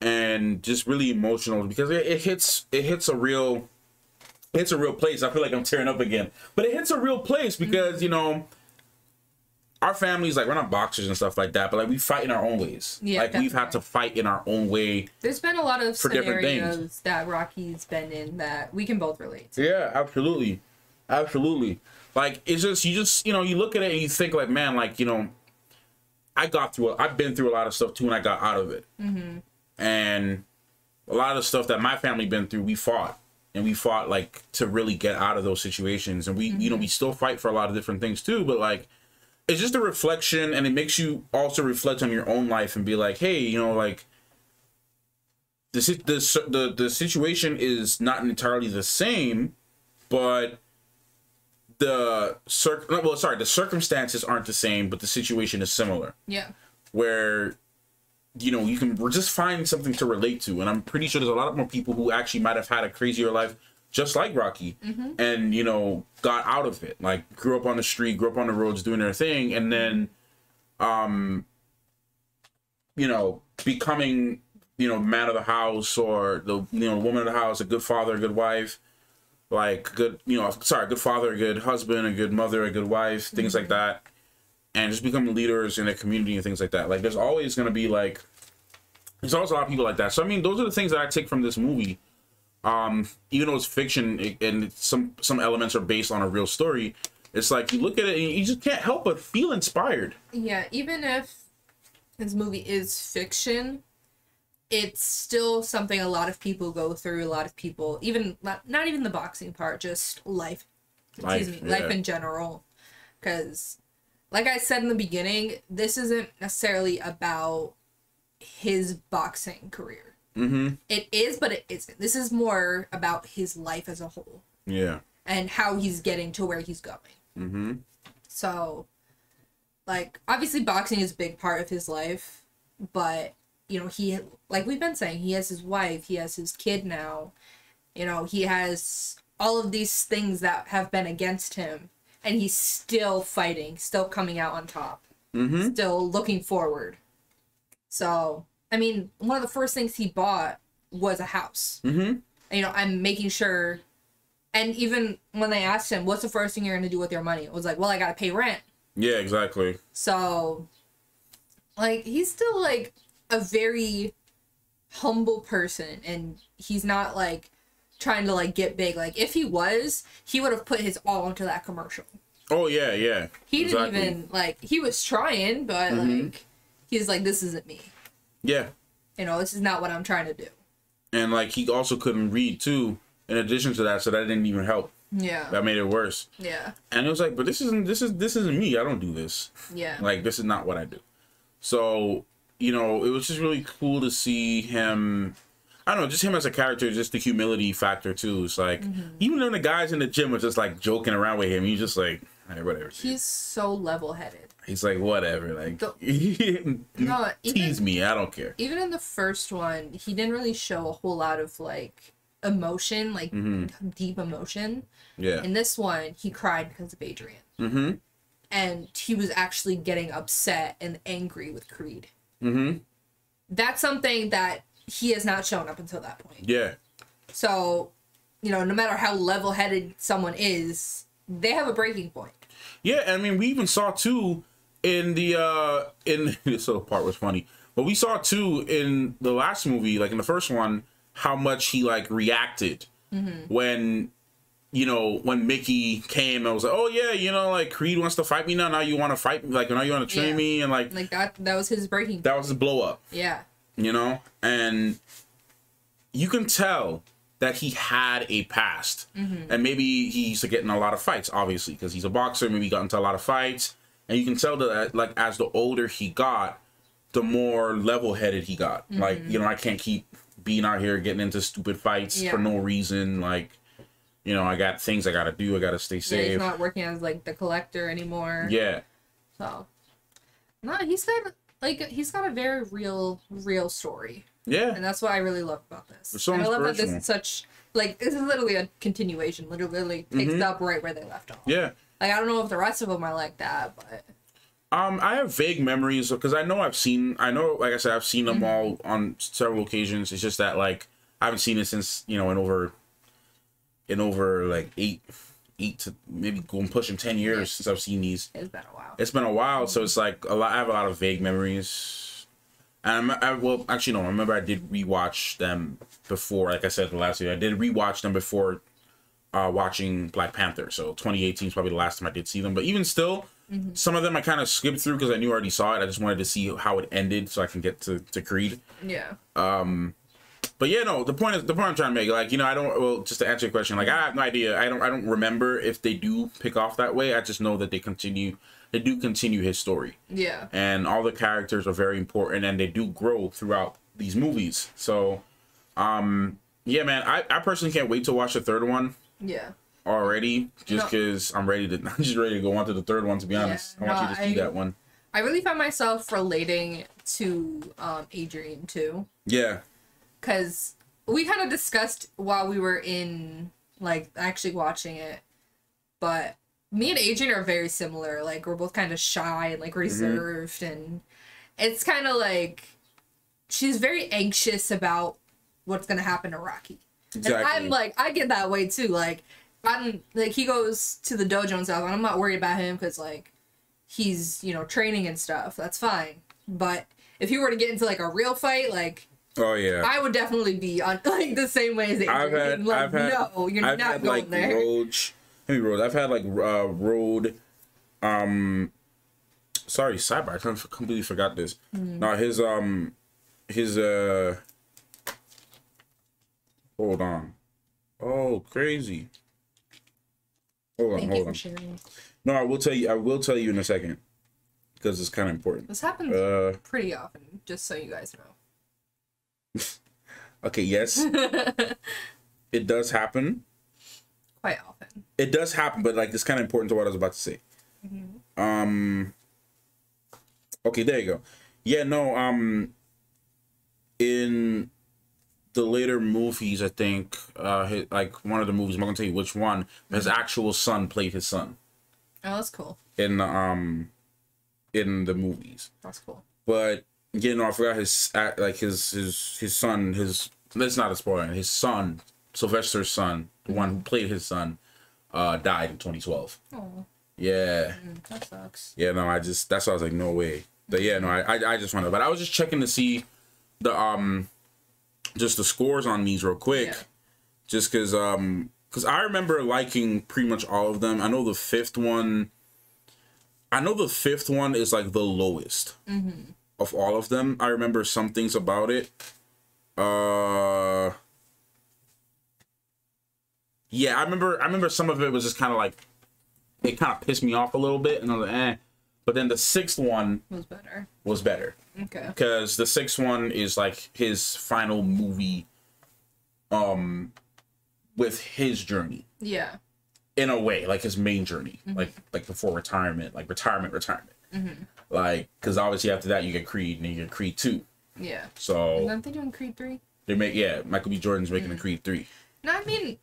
and just really emotional because it hits a real place. I feel like I'm tearing up again, but it hits a real place because you know, our families, like, we're not boxers and stuff like that, but like we fight in our own ways. Yeah, like we've had to fight in our own way. There's been a lot of scenarios that Rocky's been in that we can both relate to. Yeah, absolutely, absolutely. Like it's just you know, you look at it and you think like, man, like, you know, I've been through a lot of stuff too, and I got out of it. And a lot of stuff that my family been through, we fought. And we fought like to really get out of those situations, and we you know, we still fight for a lot of different things too, but like it's just a reflection, and it makes you also reflect on your own life and be like, hey, you know, like the situation is not entirely the same, but the circumstances aren't the same, but the situation is similar. Yeah. Where, you know, you can just find something to relate to, and I'm pretty sure there's a lot more people who actually might have had a crazier life just like Rocky, and, you know, got out of it, like grew up on the street, grew up on the roads doing their thing, and then you know, becoming, you know, man of the house, or the, you know, woman of the house, a good father, a good wife, like good, you know, good father, a good husband, a good mother, a good wife, things like that, and just becoming leaders in their community and things like that. Like there's always going to be like, there's always a lot of people like that. So I mean, those are the things that I take from this movie. Even though it's fiction and some elements are based on a real story, it's like you look at it and you just can't help but feel inspired. Yeah, even if this movie is fiction, it's still something a lot of people go through. A lot of people, even not even the boxing part, just life. Life in general. Because, like I said in the beginning, this isn't necessarily about his boxing career. It is, but it isn't. This is more about his life as a whole. Yeah. And how he's getting to where he's going. So, like, obviously boxing is a big part of his life, but, you know, he, like we've been saying, he has his wife, he has his kid now, you know, he has all of these things that have been against him, and he's still fighting, still coming out on top, still looking forward. So, I mean, one of the first things he bought was a house. And, you know, I'm making sure, and even when they asked him, what's the first thing you're going to do with your money? It was like, well, I got to pay rent. Yeah, exactly. So, like, he's still, like, a very humble person, and he's not, like, trying to, like, get big. Like, if he was, he would have put his all into that commercial. Oh, yeah, yeah. He didn't even, like, he was trying, but, like, he's like, this isn't me. Yeah. You know, this is not what I'm trying to do. And, like, he also couldn't read, too, in addition to that, so that didn't even help. Yeah. That made it worse. Yeah. And it was like, but this isn't me. I don't do this. Yeah. Like, this is not what I do. So, you know, it was just really cool to see him, I don't know, just him as a character, just the humility factor, too. It's like, even when the guys in the gym were just, like, joking around with him, he's just like, hey, whatever. He's so level-headed. He's like, whatever, like, tease me, I don't care. Even in the first one, he didn't really show a whole lot of, like, emotion, like, deep emotion. Yeah. In this one, he cried because of Adrian. And he was actually getting upset and angry with Creed. That's something that he has not shown up until that point. Yeah. So, you know, no matter how level-headed someone is, they have a breaking point. Yeah, I mean, we even saw, too, in the this little part was funny, but we saw too in the last movie, like in the first one, how much he like reacted when, you know, when Mickey came and was like, oh yeah, you know, like Creed wants to fight me now you want to fight me, like now you want to train me, and like that was his breaking point. That was his blow up. Yeah. You know, and you can tell that he had a past, and maybe he used to get in a lot of fights, obviously, because he's a boxer. Maybe he got into a lot of fights. And you can tell that, like, as the older he got, the more level-headed he got. Like, you know, I can't keep being out here getting into stupid fights for no reason. Like, you know, I got things I gotta do. I gotta stay safe. Yeah, he's not working as, like, the collector anymore. Yeah. So, no, he's got a very real story. Yeah. And that's what I really love about this. It's so and I love that this inspirational. is such, like, this is literally a continuation. Literally picks up right where they left off. Yeah. Like, I don't know if the rest of them are like that, but... I have vague memories because I know, like I said, I've seen them all on several occasions. It's just that, like, I haven't seen it since, you know, in over like eight to maybe going pushing 10 years since I've seen these. It's been a while. It's been a while, so it's like I have a lot of vague memories. And I remember I did rewatch them before. Like I said the last video, I did rewatch them before watching Black Panther. So 2018 is probably the last time I did see them. But even still, some of them I kind of skipped through because I knew I already saw it. I just wanted to see how it ended so I can get to Creed. Yeah. But yeah, no, the point I'm trying to make, like, you know, just to answer your question, like, I have no idea. I don't remember if they do pick off that way. I just know that they do continue his story. Yeah. And all the characters are very important and they do grow throughout these movies. So, yeah, man, I personally can't wait to watch the third one. Yeah. Already, just because I'm just ready to go on to the third one, to be honest. I want you to see that one. I really found myself relating to Adrian too. Yeah. Because we kind of discussed while we were in, like, actually watching it. But me and Adrian are very similar. Like, we're both kind of shy and, like, reserved. And it's kind of like, she's very anxious about what's going to happen to Rocky. Exactly. And I'm like, I get that way too. Like, he goes to the dojo and stuff, and I'm not worried about him because, like, he's, you know, training and stuff. That's fine. But if he were to get into, like, a real fight, like... Oh yeah, I would definitely be on, like, the same way as Adrian. I've had like there. Road. I've had like Road. Sorry, sidebar. I completely forgot this. No, his hold on. Oh, crazy. Hold on. No, I will tell you in a second because it's kind of important. This happens pretty often, just so you guys know. Okay, yes. It does happen. Quite often. It does happen, but, like, it's kind of important to what I was about to say. Okay, there you go. Yeah, no, in the later movies, I think, like, one of the movies, I'm not gonna tell you which one, his actual son played his son. Oh, that's cool. In the movies. That's cool. But yeah, no, I forgot his son. That's not a spoiler. His son, Sylvester's son, the one who played his son, died in 2012. Oh. Yeah. That sucks. Yeah, no, that's why I was like, no way. But yeah, no, I just wanted, but I was just checking to see the just the scores on these real quick, just because I remember liking pretty much all of them. I know the fifth one is like the lowest. Of all of them. I remember some things about it. Yeah, I remember some of it was just kind of like, it kind of pissed me off a little bit, and I was like, eh. But then the sixth one was better. Okay. Because the sixth one is like his final movie, with his journey. Yeah. In a way, like his main journey, like before retirement, like retirement. Like, because obviously after that you get Creed, and you get Creed 2. Yeah. So. Aren't they doing Creed 3? Michael B. Jordan's making a Creed 3. No, I mean,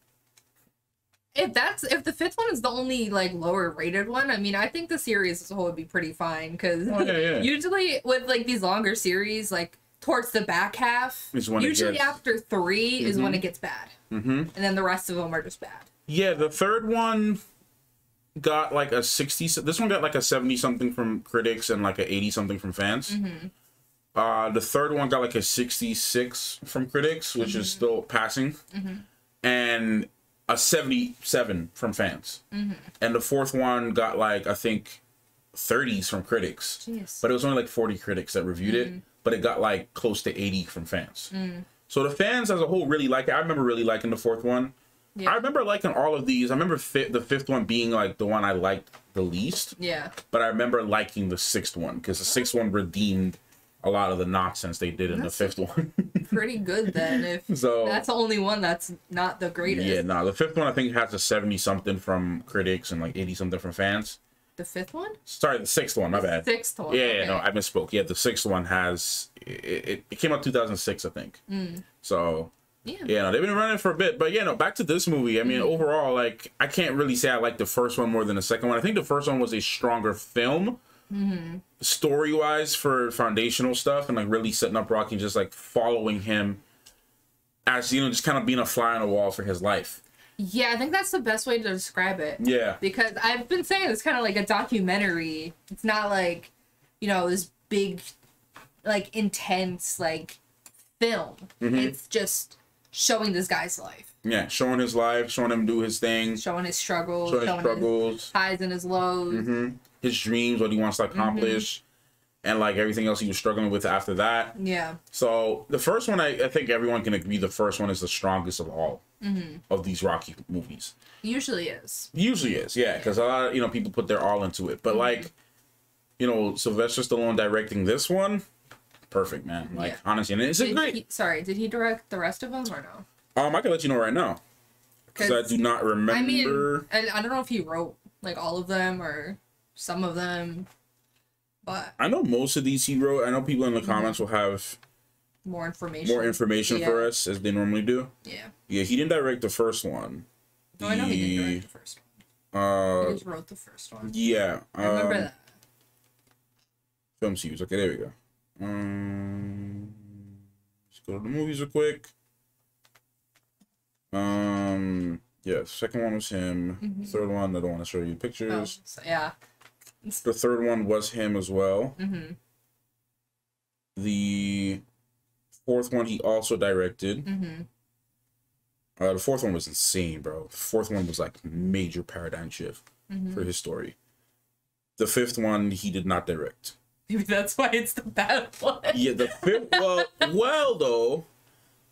if the fifth one is the only, like, lower rated one, I mean, I think the series as a whole would be pretty fine, because usually with, like, these longer series, like, towards the back half, usually after 3 is when it gets bad. And then the rest of them are just bad. Yeah, the third one got like a 60. This one got like a 70 something from critics and like a 80 something from fans. The third one got like a 66 from critics, which is still passing, and a 77 from fans. And the fourth one got like, I think, 30s from critics. Jeez. But it was only like 40 critics that reviewed it, but it got like close to 80 from fans. So the fans as a whole really like it. I remember really liking the fourth one. Yeah. I remember liking all of these. I remember the fifth one being like the one I liked the least. Yeah. But I remember liking the sixth one because the sixth one redeemed a lot of the nonsense they did in the fifth one. Pretty good then, if that's the only one that's not the greatest. Yeah, no, the fifth one I think has a 70 something from critics and like 80 something from fans. The 5th one? Sorry, the 6th one. My bad. 6th one. Yeah, okay. no, I misspoke. Yeah, the 6th one has it came out 2006, I think. So yeah, no, they've been running for a bit. But yeah, no, back to this movie. I mean, overall, like, I can't really say I like the first one more than the second one. I think the first one was a stronger film, story wise, for foundational stuff, and like really setting up Rocky, just like following him as, you know, just kind of being a fly on the wall for his life. Yeah, I think that's the best way to describe it. Yeah. Because I've been saying it's kind of like a documentary. It's not like, you know, this big, like, intense, like, film. It's just showing this guy's life. Yeah, showing his life, showing him do his thing. Showing his struggles. Showing his highs and his lows. His dreams, what he wants to accomplish. And, like, everything else he was struggling with after that. Yeah. So, the first one, I think everyone can agree the first one is the strongest of all of these Rocky movies. Usually is. Usually is, yeah. Because a lot of, you know, people put their all into it. But, like, you know, Sylvester Stallone directing this one, perfect, man. Like, honestly, and it's great. Did he direct the rest of them or no? I can let you know right now. Because I do not remember. I mean, I don't know if he wrote, like, all of them or some of them. But I know most of these he wrote. I know people in the comments will have more information for us, as they normally do. Yeah. Yeah, he didn't direct the first one. No, I know he didn't direct the first one. He just wrote the first one. Yeah. I remember that. Film series. Okay, there we go. Let's go to the movies real quick. Yeah, second one was him. Third one, I don't want to show you pictures. Oh, so, yeah. The third one was him as well. The fourth one he also directed. The fourth one was insane, bro. The fourth one was like major paradigm shift for his story. The fifth one he did not direct. Maybe that's why it's the bad one. Yeah, the fifth. Well, though,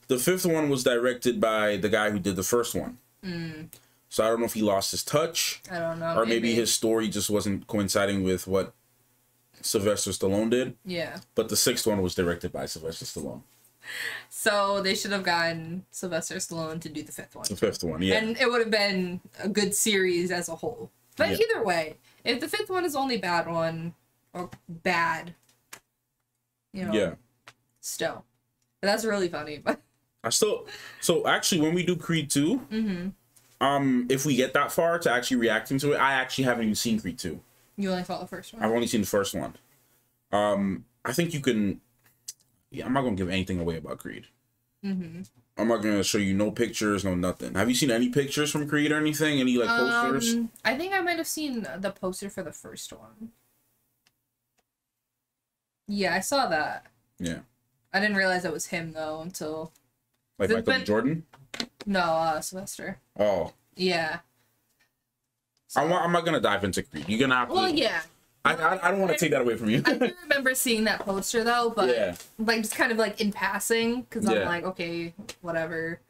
the fifth one was directed by the guy who did the first one. So I don't know if he lost his touch. I don't know. Or maybe his story just wasn't coinciding with what Sylvester Stallone did. Yeah. But the sixth one was directed by Sylvester Stallone. So they should have gotten Sylvester Stallone to do the fifth one. The fifth one, yeah. And it would have been a good series as a whole. But either way, if the fifth one is the only bad one, or bad, you know, still. But that's really funny. But so actually, when we do Creed 2, if we get that far to actually reacting to it, I actually haven't even seen Creed 2. You only saw the first one? I've only seen the first one. I think you can... Yeah, I'm not going to give anything away about Creed. I'm not going to show you no pictures, no nothing. Have you seen any pictures from Creed or anything? Any, like, posters? I think I might have seen the poster for the first one. Yeah, I saw that. Yeah. I didn't realize it was him, though, until... Like Michael B. Jordan? No, Sylvester. Oh. Yeah. So, I'm not going to dive into Creed. You're going to have to... Well, yeah. I don't want to take that away from you. I do remember seeing that poster, though, but like just kind of like in passing, because I'm like, okay, whatever.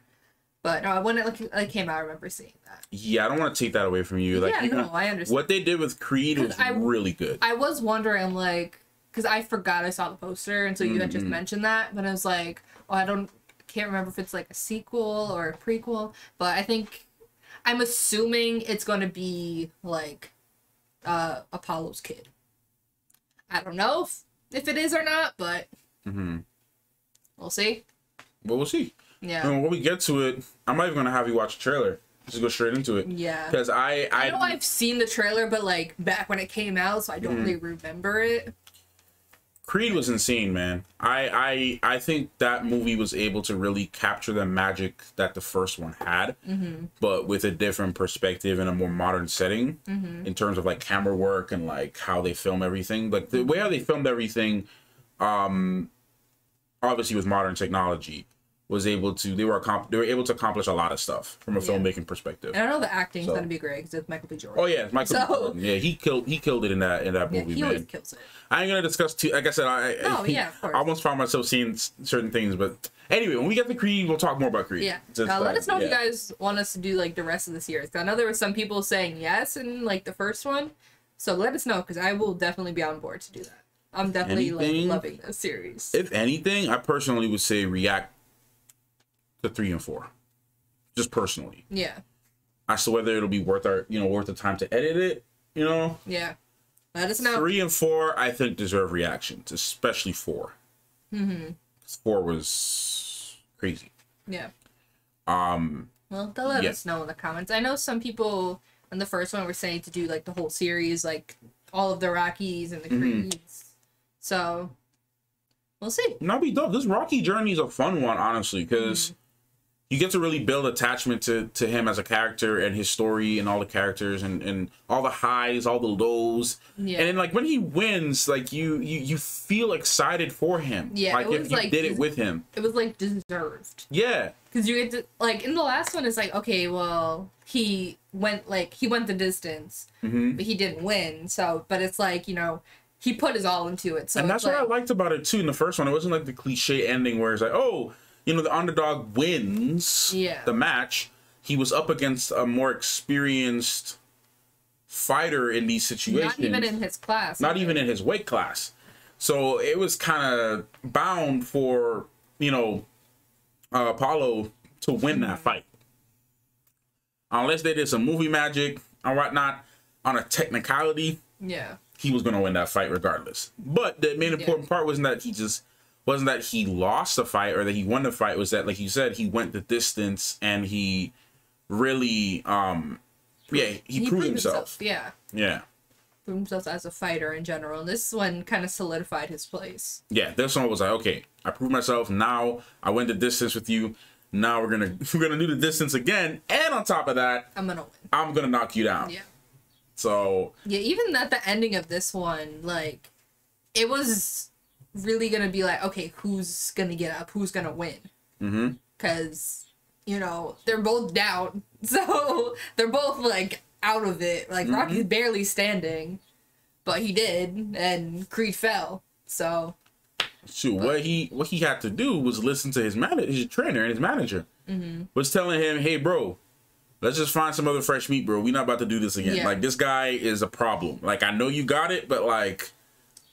But no, when it came out, I remember seeing that. Yeah, I don't want to take that away from you. Like, yeah, no, I understand. What they did with Creed was really good. I was wondering, like, because I forgot I saw the poster until you had just mentioned that, but I was like, oh, can't remember if it's like a sequel or a prequel, but I'm assuming it's going to be like Apollo's kid. I don't know if it is or not, but we'll see. Well, we'll see. Yeah. And when we get to it, I'm not even going to have you watch a trailer. Just go straight into it. Yeah. Because I know I've seen the trailer, but like back when it came out, so I don't really remember it. Creed was insane, man. I think that movie was able to really capture the magic that the first one had, but with a different perspective and a more modern setting in terms of like camera work and like how they film everything. Like the way how they filmed everything, obviously with modern technology, they were able to accomplish a lot of stuff from a filmmaking perspective. And I know the acting's gonna be great because it's Michael B. Jordan. Oh yeah, Michael B. Jordan. Yeah, he killed it in that movie. He always kills it. I ain't gonna discuss like I said. Of course. I almost found myself seeing certain things, but anyway, when we get to Creed, we'll talk more about Creed. Yeah. Let us know if you guys want us to do like the rest of the series. I know there were some people saying yes in like the first one, so let us know because I will definitely be on board to do that. I'm definitely like loving this series. If anything, I personally would say react to 3 and 4, just personally. Yeah. As to whether it'll be worth the time to edit it, you know. Yeah. Let us know. 3 and 4, I think, deserve reactions, especially 4. 4 was crazy. Yeah. Well, they'll let us know in the comments. I know some people in the first one were saying to do like the whole series, like all of the Rockies and the Creeds. So we'll see. That'd be dope. This Rocky journey is a fun one, honestly, because you get to really build attachment to him as a character and his story and all the characters and all the highs, all the lows. Yeah. And then like when he wins, like you feel excited for him. Yeah. Like if you did it with him. It was like deserved. Yeah. Because you get to, like, in the last one, it's like, okay, well, he went the distance, but he didn't win. So, but it's like, you know, he put his all into it. So and that's what I liked about it too in the first one. It wasn't like the cliche ending where it's like, oh, you know, the underdog wins the match. He was up against a more experienced fighter in these situations. Not even in his class. Not even in his weight class. So it was kind of bound for, you know, Apollo to win that fight. Unless they did some movie magic or whatnot on a technicality, he was going to win that fight regardless. But the main important part wasn't that he lost the fight or that he won the fight. Was that, like you said, he went the distance and he really, he proved himself. Yeah. Proved himself as a fighter in general. And this one kind of solidified his place. Yeah, this one was like, okay, I proved myself. Now I went the distance with you. Now we're gonna do the distance again. And on top of that, I'm gonna win. I'm gonna knock you down. Yeah. So yeah, even at the ending of this one, like, it was really gonna be like, okay, who's gonna get up? Who's gonna win? Because, you know, they're both down. So they're both like out of it. Like Rocky's barely standing, but he did, and Creed fell. So shoot, what he had to do was listen to his trainer and his manager was telling him, hey bro, let's just find some other fresh meat, bro. We're not about to do this again. Like, this guy is a problem. Like, I know you got it, but like,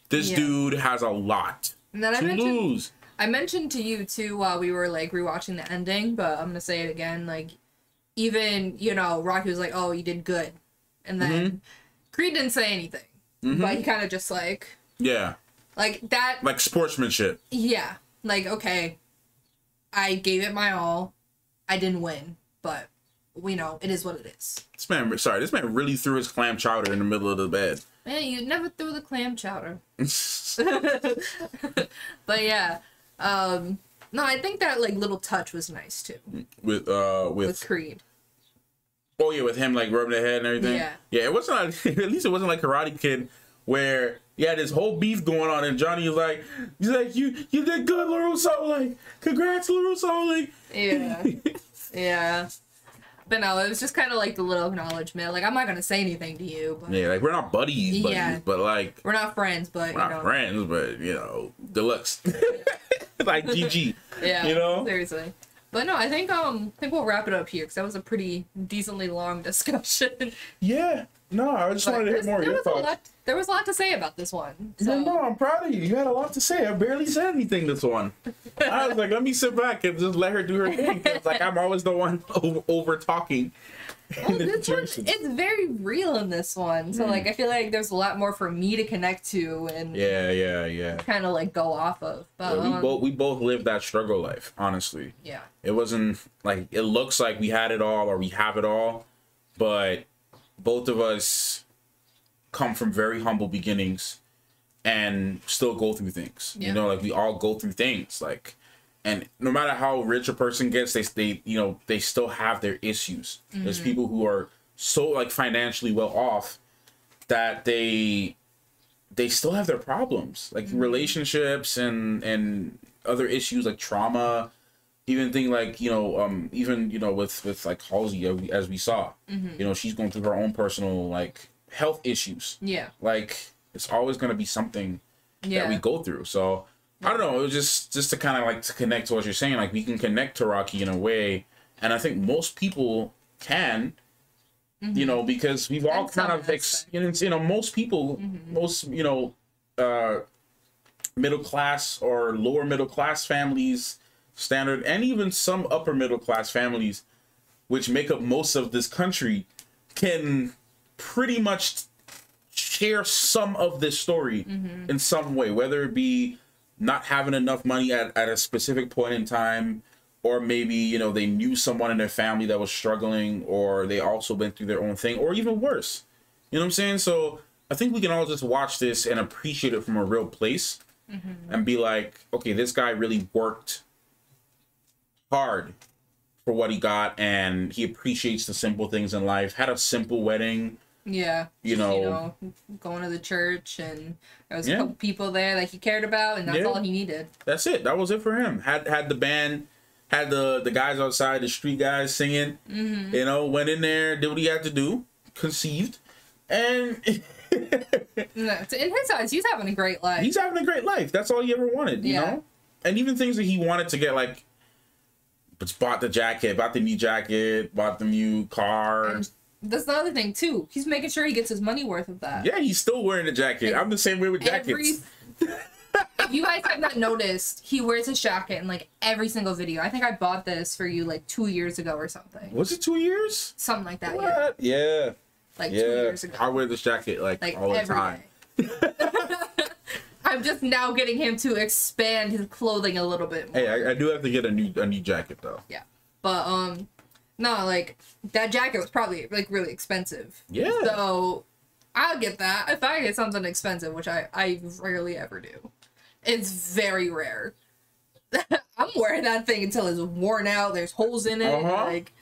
this dude has a lot to lose. I mentioned to you too while we were like rewatching the ending, but I'm gonna say it again. Like, even, you know, Rocky was like, oh, you did good. And then Creed didn't say anything. But he kind of just like... Yeah. Like, that... Like sportsmanship. Yeah. Like, okay, I gave it my all. I didn't win. But, we know, it is what it is. This man really threw his clam chowder in the middle of the bed. Man, you never threw the clam chowder. But, yeah. No, I think that, like, little touch was nice, too. With Creed. Oh, yeah, with him, like, rubbing the head and everything? Yeah. Yeah, it wasn't like, at least it wasn't like Karate Kid, where you had this whole beef going on, and Johnny was like, you did good, LaRusso, like, congrats, LaRusso, like. Yeah. Yeah. But no, it was just kind of like the little acknowledgement. Like, I'm not going to say anything to you. But... Yeah, like, we're not buddies, but, like... We're not friends, but, we're not friends, but, you know, deluxe. Like, GG. Yeah, you know? Seriously. But no, I think we'll wrap it up here, because that was a pretty decently long discussion. Yeah. No, I just wanted to hear more of your thoughts. There was a lot to say about this one. So. No, I'm proud of you. You had a lot to say. I barely said anything this one. I was like, let me sit back and just let her do her thing. It's like, I'm always the one over talking. Well, this one, it's very real in this one. So, like, I feel like there's a lot more for me to connect to and kind of, like, go off of. But we both lived that struggle life, honestly. Yeah. It wasn't, like, it looks like we had it all or we have it all, but both of us come from very humble beginnings and still go through things. You know, like, we all go through things, like, and no matter how rich a person gets, they still have their issues. There's people who are so, like, financially well off that they still have their problems, like relationships and other issues like trauma, even thing like, with like Halsey, as we saw, you know, she's going through her own personal, like, health issues. Yeah. Like, it's always going to be something that we go through. So I don't know. It was just to kind of like to connect to what you're saying. Like, we can connect to Rocky in a way, and I think most people can, you know, because we've all kind of experienced. You know, most people, most middle class or lower middle class families, standard, and even some upper middle class families, which make up most of this country, can pretty much share some of this story in some way, whether it be not having enough money at a specific point in time, or maybe, you know, they knew someone in their family that was struggling, or they also went through their own thing, or even worse. You know what I'm saying? So I think we can all just watch this and appreciate it from a real place and be like, okay, this guy really worked hard for what he got, and he appreciates the simple things in life. Had a simple wedding. Yeah. You know, going to the church, and there was a couple people there that he cared about, and that's all he needed. That's it. That was it for him. Had the band, had the guys outside, the street guys singing. You know, went in there, did what he had to do, conceived, and in his eyes, he's having a great life. He's having a great life. That's all he ever wanted, you know? And even things that he wanted to get, like, bought the jacket, bought the new jacket, bought the new car. And that's the other thing, too. He's making sure he gets his money worth of that. Yeah, he's still wearing the jacket. I'm the same way with jackets. If you guys have not noticed, he wears his jacket in, like, every single video. I think I bought this for you, like, 2 years ago or something. Was it 2 years? Something like that, what? Yeah. Like 2 years ago. I wear this jacket, like all the time. I'm just now getting him to expand his clothing a little bit more. Hey, I do have to get a new jacket, though. Yeah. But, no, like, that jacket was probably, like, really expensive. Yeah. So, I'll get that. If I get something expensive, which I rarely ever do. It's very rare. I'm wearing that thing until it's worn out. There's holes in it. Like,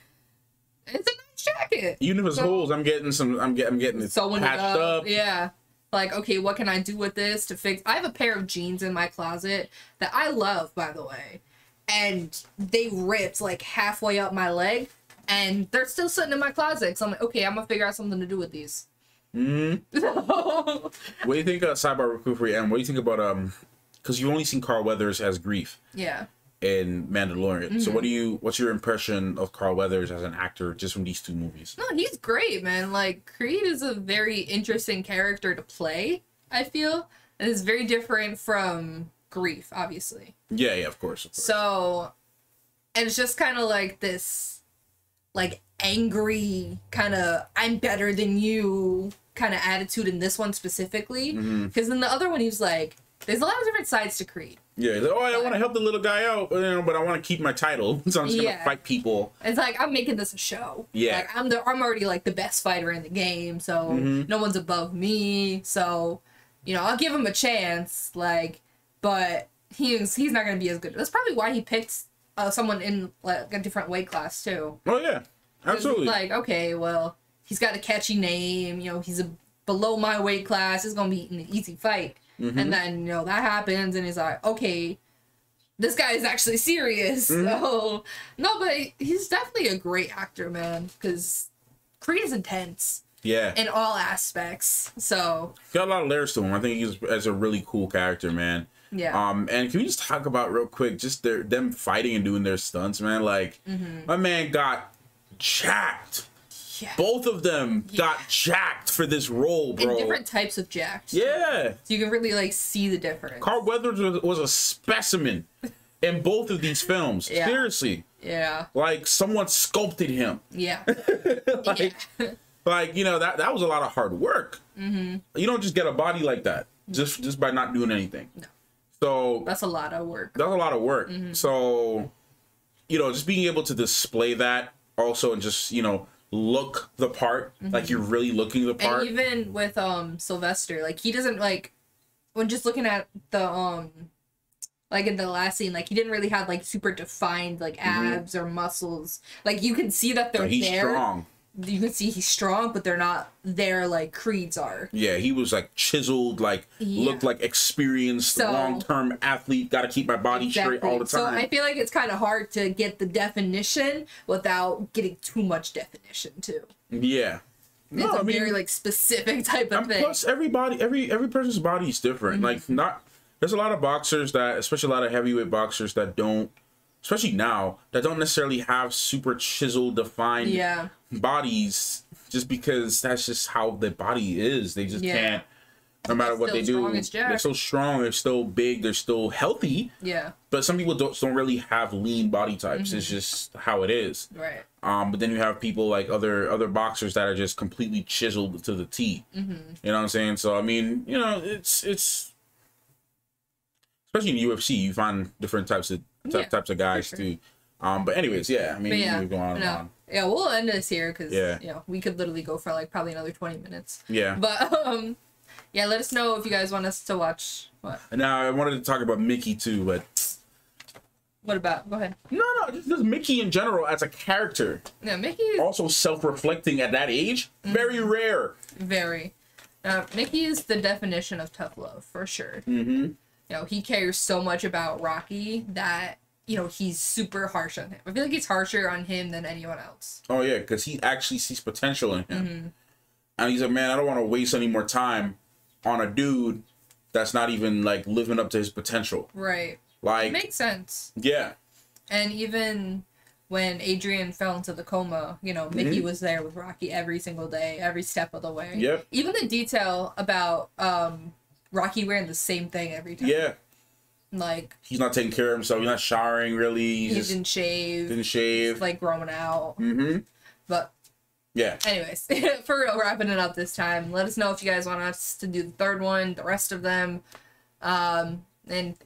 it's a nice jacket. Even if it's holes, I'm getting it patched up. Yeah. Like, okay, what can I do with this to fix? I have a pair of jeans in my closet that I love, by the way. And they ripped, like, halfway up my leg. And they're still sitting in my closet. So I'm like, okay, I'm going to figure out something to do with these. What do you think, sidebar real quick for you, and what do you think about, because you've only seen Carl Weathers as Grief. Yeah. In Mandalorian. So what's your impression of Carl Weathers as an actor just from these two movies? No, he's great, man. Like, Creed is a very interesting character to play, I feel. And it's very different from Grief, obviously. Yeah, of course. So, and it's just kind of like this, like, angry kind of, I'm better than you kind of attitude in this one specifically. Because in the other one, he was like, there's a lot of different sides to Creed. Yeah, he's like, oh, I want to help the little guy out, but I want to keep my title, so I'm just gonna fight people. It's like, I'm making this a show. Yeah, like, I'm already like the best fighter in the game, so no one's above me. So, you know, I'll give him a chance. Like, but he's not gonna be as good. That's probably why he picked someone in like a different weight class too. Oh yeah, absolutely. Like, okay, well, he's got a catchy name. You know, he's below my weight class. It's gonna be an easy fight. And then, you know, that happens, and he's like, okay, this guy is actually serious. So, no, but he's definitely a great actor, man, because Creed is intense. Yeah. In all aspects. So. Got a lot of layers to him. I think he's a really cool character, man. Yeah. And can we just talk about real quick, just them fighting and doing their stunts, man? Like, my man got jacked. Yeah. Both of them got jacked for this role, bro. And different types of jacked. Yeah. So you can really, like, see the difference. Carl Weathers was a specimen in both of these films. Yeah. Seriously. Yeah. Like, someone sculpted him. Yeah. Like, you know, that was a lot of hard work. You don't just get a body like that just by not doing anything. No. So. That's a lot of work. That's a lot of work. So, you know, just being able to display that also and just, you know, look the part, like you're really looking the part. And even with Sylvester, like, he doesn't, like, when just looking at the like in the last scene, like, he didn't really have like super defined like abs or muscles. Like, you can see that they're he's there. Strong. You can see he's strong, but they're not there like Creed's are. Yeah, he was like chiseled, like looked like experienced, long-term athlete. Got to keep my body straight all the time. So I feel like it's kind of hard to get the definition without getting too much definition too. Yeah, it's a very like specific type of thing. Plus, every person's body is different. Like, there's a lot of boxers that, especially a lot of heavyweight boxers that don't. Especially now, that don't necessarily have super chiseled, defined bodies, just because that's just how the body is. They just can't No matter what they do, they're so strong. They're still big. They're still healthy. Yeah. But some people don't really have lean body types. It's just how it is. Right. But then you have people like other boxers that are just completely chiseled to the T. You know what I'm saying? So I mean, you know, it's especially in the UFC, you find different types of guys too. But anyways, yeah. I mean, we're going on and on. Yeah, we'll end this here because you know, we could literally go for like probably another 20 minutes. Yeah. But yeah, let us know if you guys want us to watch what. Now I wanted to talk about Mickey too, but what about? Go ahead. No, just Mickey in general as a character. Yeah, Mickey is also self-reflecting at that age. Very rare. Very. Mickey is the definition of tough love for sure. You know, he cares so much about Rocky that, you know, he's super harsh on him. I feel like he's harsher on him than anyone else. Oh yeah, because he actually sees potential in him, and he's like, man, I don't want to waste any more time on a dude that's not even like living up to his potential. Right. Like, it makes sense. Yeah. And even when Adrian fell into the coma, you know, Mickey was there with Rocky every single day, every step of the way. Yep. Even the detail about Rocky wearing the same thing every time. Yeah. Like, he's not taking care of himself. He's not showering really. He didn't shave. He's like growing out. But yeah. Anyways, for real, wrapping it up this time. Let us know if you guys want us to do the third one, the rest of them, and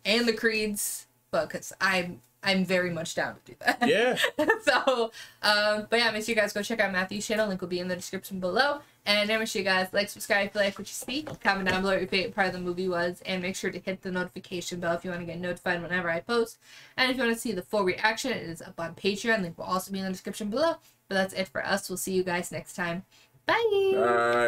the creeds. But because I'm very much down to do that. Yeah. So, but yeah, make sure you guys go check out Matthew's channel. Link will be in the description below. And make sure you guys like, subscribe if you like what you see. Comment down below what your favorite part of the movie was. And make sure to hit the notification bell if you want to get notified whenever I post. And if you want to see the full reaction, it is up on Patreon. Link will also be in the description below. But that's it for us. We'll see you guys next time. Bye.